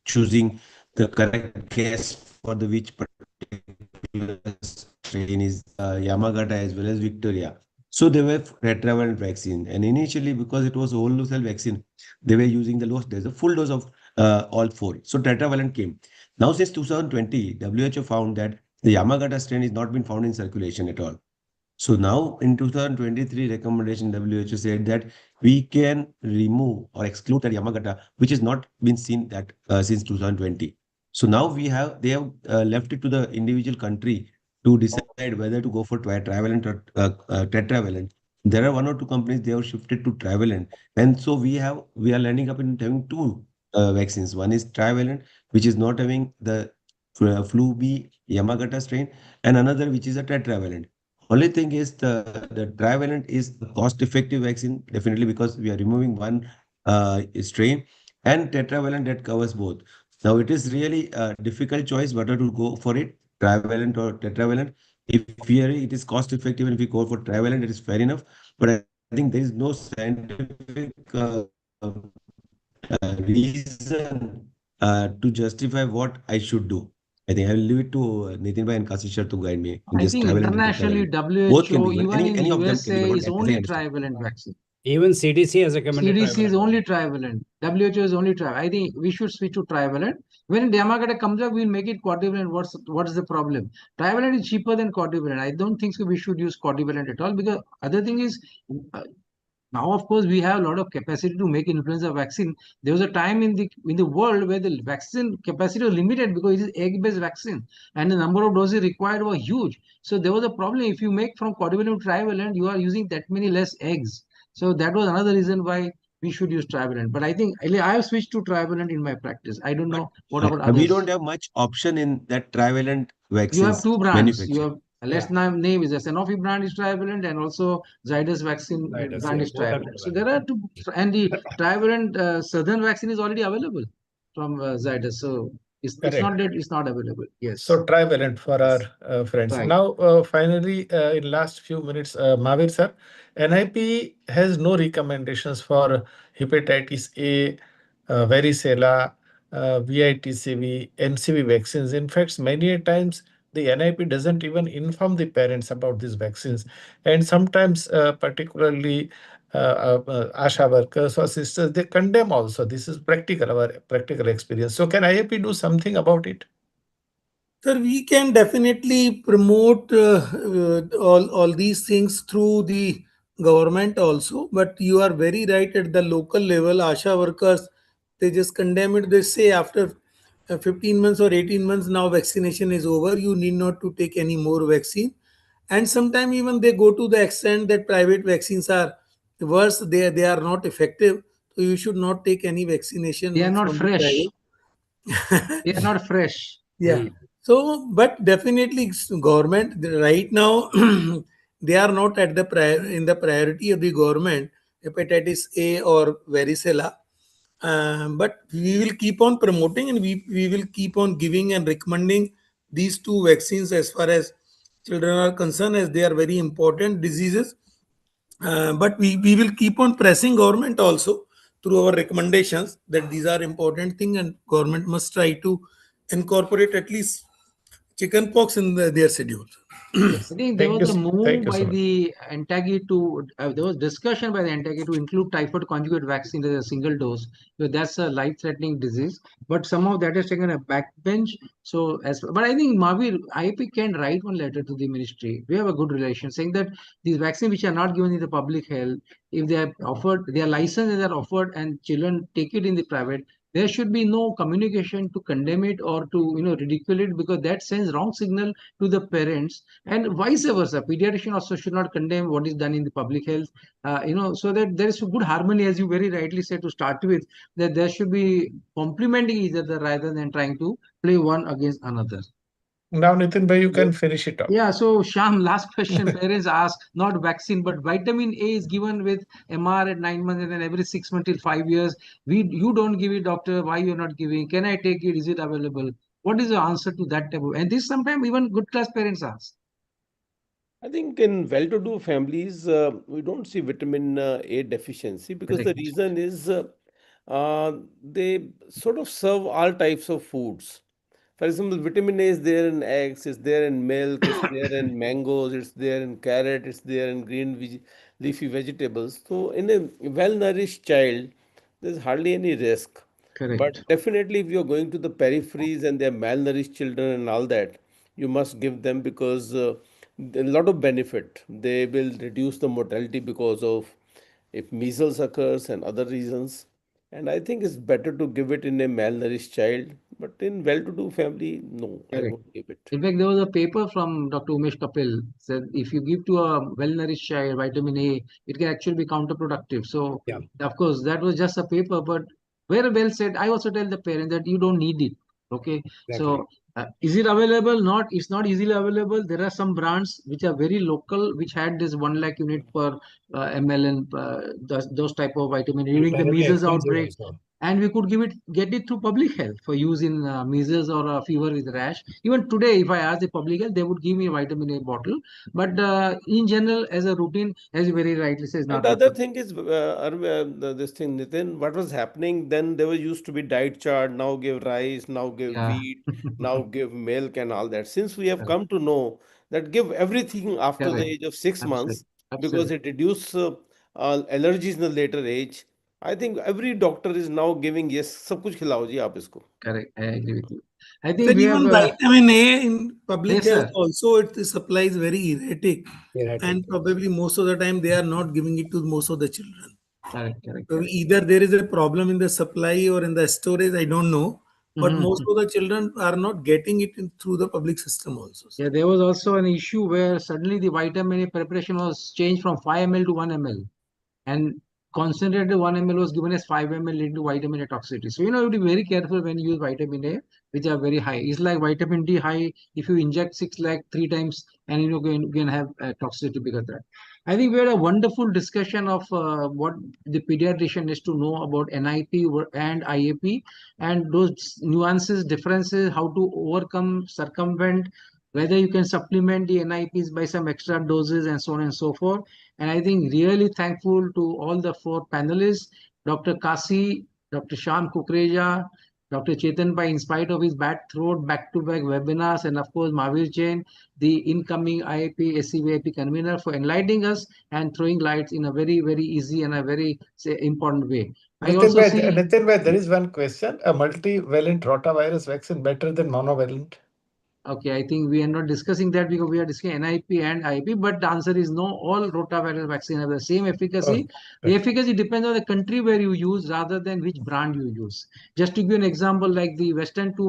choosing the correct guess for the which particular strain is Yamagata as well as Victoria. So they were tetravalent vaccine, and initially because it was whole cell vaccine, they were using the lowest dose, the full dose of all 4. So tetravalent came. Now since 2020, WHO found that the Yamagata strain is not been found in circulation at all. So now in 2023 recommendation, WHO said that we can remove or exclude that Yamagata, which has not been seen that since 2020. So now they have left it to the individual country to decide whether to go for trivalent or tetravalent. There are 1 or 2 companies they have shifted to trivalent, and so we are landing up in having 2 vaccines. One is trivalent, which is not having the flu B Yamagata strain, and another which is a tetravalent. Only thing is the trivalent is the cost-effective vaccine, definitely because we are removing one strain, and tetravalent that covers both. Now it is really a difficult choice whether to go for it, trivalent or tetravalent. If it is cost-effective and if we go for trivalent, it is fair enough. But I think there is no scientific reason to justify what I should do. I think I will leave it to Nitin Bhai and Kasishar to guide me in I this think trivalent and internationally, tetravalent. Both can WHO, be given. even in Any of them can be USA, given, is as I only understand. trivalent vaccine. Even CDC has recommended CDC is trivalent only only. trivalent. WHO is only trivalent. I think we should switch to trivalent. When Yamagata comes up, we'll make it quadrivalent. What is the problem? Trivalent is cheaper than quadrivalent. I don't think so. We should use quadrivalent at all, because other thing is, uh, now of course we have a lot of capacity to make influenza vaccine. There was a time in the world where the vaccine capacity was limited because it is egg-based vaccine, and the number of doses required were huge. So there was a problem. If you make from quadrivalent to trivalent, you are using that many less eggs. So that was another reason why we should use trivalent. But I think I have switched to trivalent in my practice. I don't But know what about we others. don't have much option in that trivalent You have vaccines two brands. You manufacture. have, let's Yeah, name is a Sanofi brand is trivalent, and also Zydus vaccine Zydus, brand yeah, is both are trivalent. So there are trivalent. two, and the trivalent southern vaccine is already available from Zydus. So it's not Correct. that it's not available. Yes, So trivalent for our yes, friends. right. Now, finally, in last few minutes, Mahavir sir, NIP has no recommendations for hepatitis A, varicella, VITCV, MCV vaccines. In fact, many a times the NIP doesn't even inform the parents about these vaccines, and sometimes, particularly ASHA workers or sisters, they condemn also. This is practical, our practical experience. So, can IAP do something about it? Sir, we can definitely promote all these things through the government also. But you are very right, at the local level, ASHA workers, they just condemn it. They say after 15 months or 18 months, now vaccination is over. You need not to take any more vaccine. And sometimes even they go to the extent that private vaccines are worse. They are not effective. So you should not take any They are vaccination not from the fresh. private. They are not fresh. Yeah. So, but definitely government right now they are not at the in the priority of the government, hepatitis A or varicella. But we will keep on promoting, and we will keep on giving and recommending these two vaccines as far as children are concerned, as they are very important diseases. But we will keep on pressing government also through our recommendations that these are important thing, and government must try to incorporate at least chickenpox in their schedule. I think there Thank was you. a Thank move you by so much. the NTAGI to, there was discussion by the NTAGI to include typhoid conjugate vaccine as a single dose. So that's a life-threatening disease, but somehow that has taken a backbench. So, but I think Mahavir, IAP can write one letter to the ministry. We have a good relation saying that these vaccines which are not given in the public health, if they are offered, they are licensed and they are offered, and children take it in the private, there should be no communication to condemn it or to ridicule it, because that sends wrong signal to the parents, and vice versa. Pediatrician also should not condemn what is done in the public health, so that there is a good harmony, as you very rightly said to start with, that there should be complementing each other rather than trying to play one against another. Now, Nitin bhai, you can finish it up. Yeah, so Sham, last question. Parents ask, not vaccine, but vitamin A is given with MR at 9 months and then every 6 months till 5 years. You don't give it, doctor. Why you're not giving? Can I take it? Is it available? What is the answer to that type of? And this sometimes even good class parents ask. I think in well-to-do families, we don't see vitamin A deficiency because the Correct. reason is they sort of serve all types of foods. For example, vitamin A is there in eggs, it's there in milk, it's there in mangoes, it's there in carrot, it's there in leafy vegetables. So, in a well-nourished child, there's hardly any risk. Correct. But definitely, if you're going to the peripheries and they're malnourished children and all that, you must give them because a lot of benefit. They will reduce the mortality because of if measles occurs and other reasons. And I think it's better to give it in a malnourished child, but in well-to-do family, no, I Correct. won't give it. In fact, there was a paper from Dr. Umesh Kapil said if you give to a well-nourished child vitamin A, it can actually be counterproductive. So, Yeah, of course, that was just a paper, but very well said. I also tell the parent that you don't need it. Okay, exactly. so is it available? Not. It's not easily available. There are some brands which are very local, which had this 1 lakh unit per ml and those type of vitamin And during the terribly measles expensive outbreak, also. and we could get it through public health for use in measles or a fever with rash. Even today, if I ask the public health, they would give me a vitamin A bottle. But in general, as a routine, as you very rightly says, And not the other required. thing is, this thing, Nitin, what was happening then? There was used to be diet chart. Now give rice, now give Yeah. wheat, now give milk, and all that. Since we have Correct. come to know that give everything after the Correct. age of 6 months Absolutely. because Absolutely. it reduces allergies in the later age. I think every doctor is now giving yes, सब कुछ खिलाओ जी आप इसको. Correct. I agree with you. I think Then we have even vitamin A in public yes, health sir. also the supply is very erratic, Erratic, and yes. probably most of the time they are not giving it to most of the children. Correct, correct, So correct. either there is a problem in the supply or in the storage, I don't know. But Mhm. most of the children are not getting it through the public system also, sir. Yeah, there was also an issue where suddenly the vitamin A preparation was changed from 5 ml to 1 ml. And concentrated 1 ml was given as 5 ml into vitamin A toxicity. So, you have to be very careful when you use vitamin A, which are very high. It's like vitamin D high. If you inject 6 lakh 3 times, and you can have toxicity because of that. I think we had a wonderful discussion of what the pediatrician is to know about NIP and IAP and those nuances, differences, how to overcome, circumvent, whether you can supplement the NIPs by some extra doses and so on and so forth. And I think really thankful to all the 4 panelists, Dr. Kasi, Dr. Sham Kukreja, Dr. Chetan Pai, in spite of his bad throat, back-to-back webinars, and of course Mahavir Jain, the incoming IAP, SCVIP convener, for enlightening us and throwing lights in a very, very easy and a very important way. I also see. Nitin bhai, there is one question. A multivalent rotavirus vaccine better than monovalent? Okay, I think we are not discussing that because we are discussing NIP and IP, but the answer is no. All rotavirus vaccine have the same efficacy. The efficacy depends on the country where you use rather than which brand you use. Just to give you an example, like the Western 2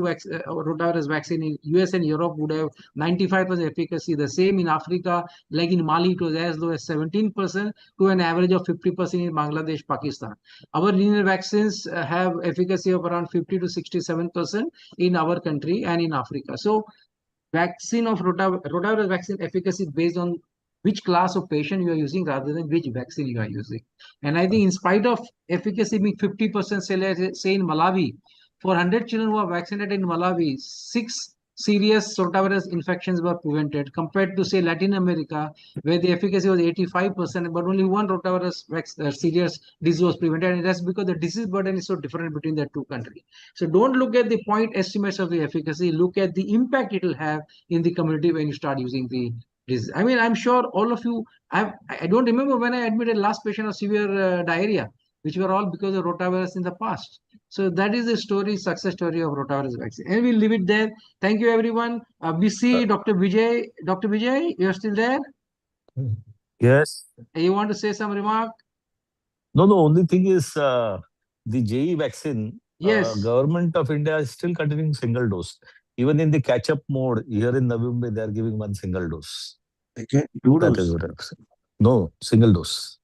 rotavirus vaccine in US and Europe would have 95% efficacy. The same in Africa, like in Mali, it was as low as 17% to an average of 50% in Bangladesh, Pakistan. Our linear vaccines have efficacy of around 50 to 67% in our country and in Africa. So vaccine of rotavirus vaccine efficacy based on which class of patient you are using rather than which vaccine you are using. And I think in spite of efficacy being 50%, say in Malawi, for 100 children who are vaccinated in Malawi, 6 serious rotavirus infections were prevented compared to say Latin America, where the efficacy was 85%, but only one rotavirus serious disease was prevented. And that's because the disease burden is so different between the two countries. So don't look at the point estimates of the efficacy, look at the impact it will have in the community when you start using the disease. I mean, I'm sure all of you, I don't remember when I admitted last patient of severe diarrhea, which were all because of rotavirus in the past. So that is the story, success story of rotavirus vaccine. And we'll leave it there. Thank you, everyone. We see Dr. Vijay. Dr. Vijay, you're still there? Yes. You want to say some remark? No, the only thing is the JE vaccine, Yes. government of India is still continuing single dose. Even in the catch-up mode, here in Navi Mumbai, they are giving one single dose. Okay, 2 That is doses. what I'm saying. No, single dose.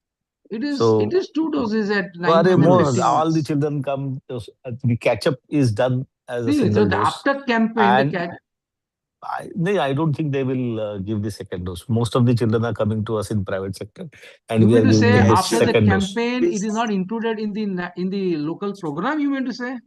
It is So, 2 doses at 9 all months. the children come, the catch-up is done as a Really? single So dose. after campaign, And I don't think they will give the second dose. Most of the children are coming to us in private sector, and you we mean are to giving say them the after the second dose. campaign, it is not included in the local program? You mean to say?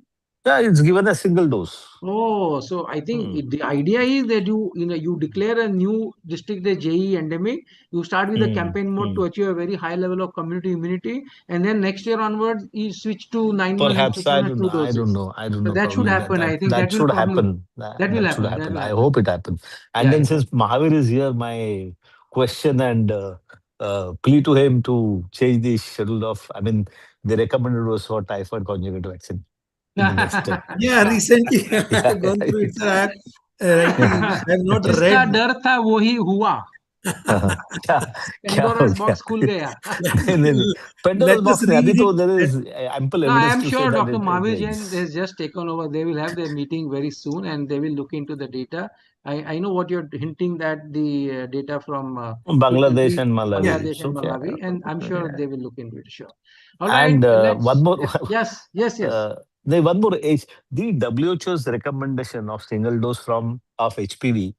Yeah, it's given a single dose. Oh, so I think the idea is that you declare a new district as JE endemic. You start with the campaign mode to achieve a very high level of community immunity, and then next year onwards you switch to 9 months Perhaps I don't 2 know. I don't doses. know. I don't So know. that should Probably happen. I think that that will should probably happen. that will That should happen. That happen. will I happen. hope it happens. And Yeah, then yeah. since Mahavir is here, my question and plea to him to change the schedule of. I mean, the recommended was for typhoid conjugate vaccine in the next. Yeah, recently Yeah, I've gone through it, sir. Writing, I have not जिसका read. डर था वही हुआ. क्या क्या हो Pandora's गया? box खुल गया. नहीं, Let Pandora's us box नहीं. अभी तो read there it. is ample No, I evidence am to say sure that Dr. it Mahavir Jain works. has just taken over. They will have their meeting very soon and they will look into the data. I know what you're hinting that the data from two Bangladesh countries, and Malawi. Bangladesh and So, yeah. Malawi, and I'm sure Yeah. they will look into it. Sure. All right, And one let's. more. Yes. One more age. The WHO's recommendation of single dose of HPV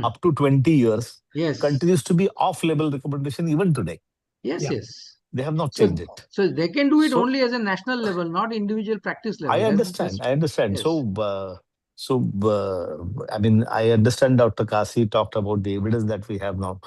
up to 20 years Yes. continues to be off-label recommendation even today. Yes, yes. They have not changed it. So they can do it So- only as a national level, not individual practice level. I understand. Yes. I mean, I understand Dr. Kasi talked about the evidence that we have now.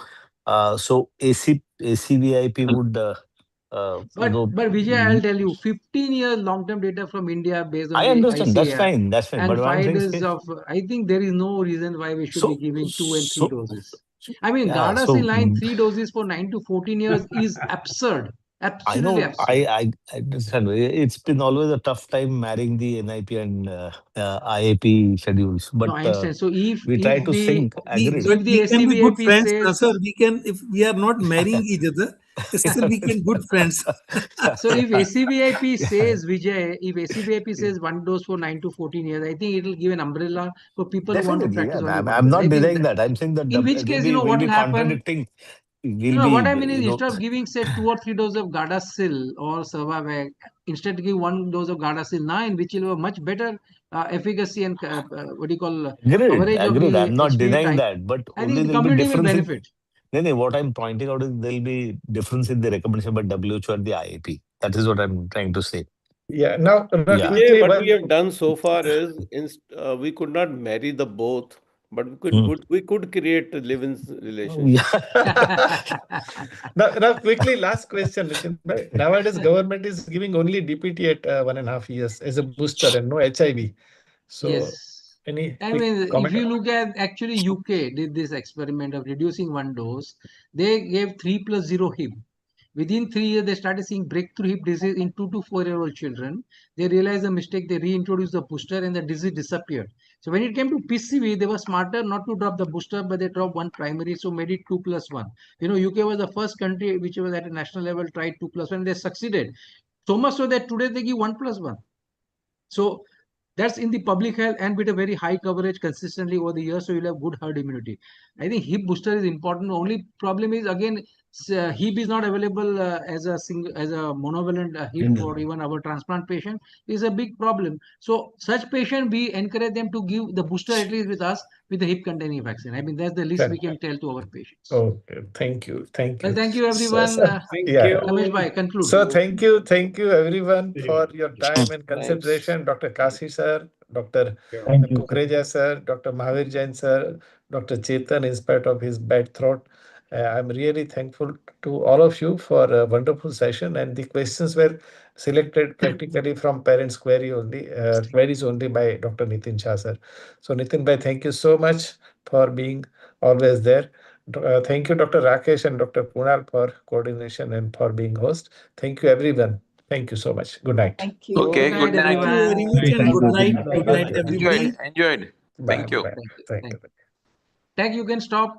So ACVIP would. But Vijay, I'll tell you, 15 years long-term data from India based on I the understand. That's ICAR fine. That's fine. and But what I'm 5 saying days is, of, I think there is no reason why we should be giving 2 and 3 doses. I mean, yeah, Gardasil line 3 doses for 9 to 14 years is absurd. Absolutely, know, absolutely. I understand. It's been always a tough time marrying the NIP and IAP schedules, but No, I understand. So we try to sync. Agreed. But if the we can be good SCVIP friends, no, says, sir. We can, if we are not marrying each other, still we can good friends. so if ACVIP Yeah, says, Vijay, if ACVIP says 1 dose for 9 to 14 years, I think it will give an umbrella for people who want to definitely. practice Yeah, only one I'm dose. not I think denying that. I'm saying that in which case, we'll what will be happen? contradicting. No, We'll no, be, what I mean is instead of giving, say, 2 or 3 doses of Gardasil or Servavac, instead give 1 dose of Gardasil 9, which will have much better efficacy and what do you call agreed, coverage of agreed. the I'm not HPV denying type. that, but I only think the there'll be community will difference in. benefit. No, what I'm pointing out is there'll be difference in the recommendation by WHO and the IAP. That is what I'm trying to say. Yeah. Now, Yeah. quickly, Vijay, what we have done so far is we could not marry the both, but we could create a live-in relationship. Yeah. now, quickly, last question, Nitin bhai. Nowadays, government is giving only DPT at 1.5 years as a booster and no HIV. So, Yes. any I quick mean, if comment? you look at actually UK did this experiment of reducing 1 dose, they gave 3+0 hip. Within 3 years, they started seeing breakthrough hip disease in 2 to 4-year-old children. They realized the mistake, they reintroduced the booster and the disease disappeared. So when it came to PCV, they were smarter not to drop the booster, but they dropped 1 primary, so made it 2+1. UK was the first country which was at a national level tried 2+1. They succeeded. So much so that today they give 1+1. So that's in the public health and with a very high coverage consistently over the years, so you'll have good herd immunity. I think hip booster is important. Only problem is again, hip is not available as a monovalent hip for even our transplant patient is a big problem. So such patient we encourage them to give the booster at least with us with the hip containing vaccine. I mean that's the least we can tell to our patients. Okay, thank you, thank Well, you. thank you So, everyone. Thank yeah. Ramesh you. bhai, conclude. So thank you everyone for your time and Thanks. consideration. Dr. Kasi sir, Dr. Thank you. Kukreja sir, Dr. Mahavir Jain sir, Dr. Chetan, in spite of his bad throat. I'm really thankful to all of you for a wonderful session, and the questions were selected practically from parents' queries only by Dr. Nitin Shah sir. So Nitin bhai, thank you so much for being always there. Thank you, Dr. Rakesh and Dr. Kunal, for coordination and for being host. Thank you, everyone. Thank you so much. Good night. Thank you. Okay, Good good night, night. Thank you very everyone. much and good night. Bye Good bye. night, everybody. Enjoyed. Bye. Thank you. Bye. Thank you. Thank Thank you. you. Tag, you can stop.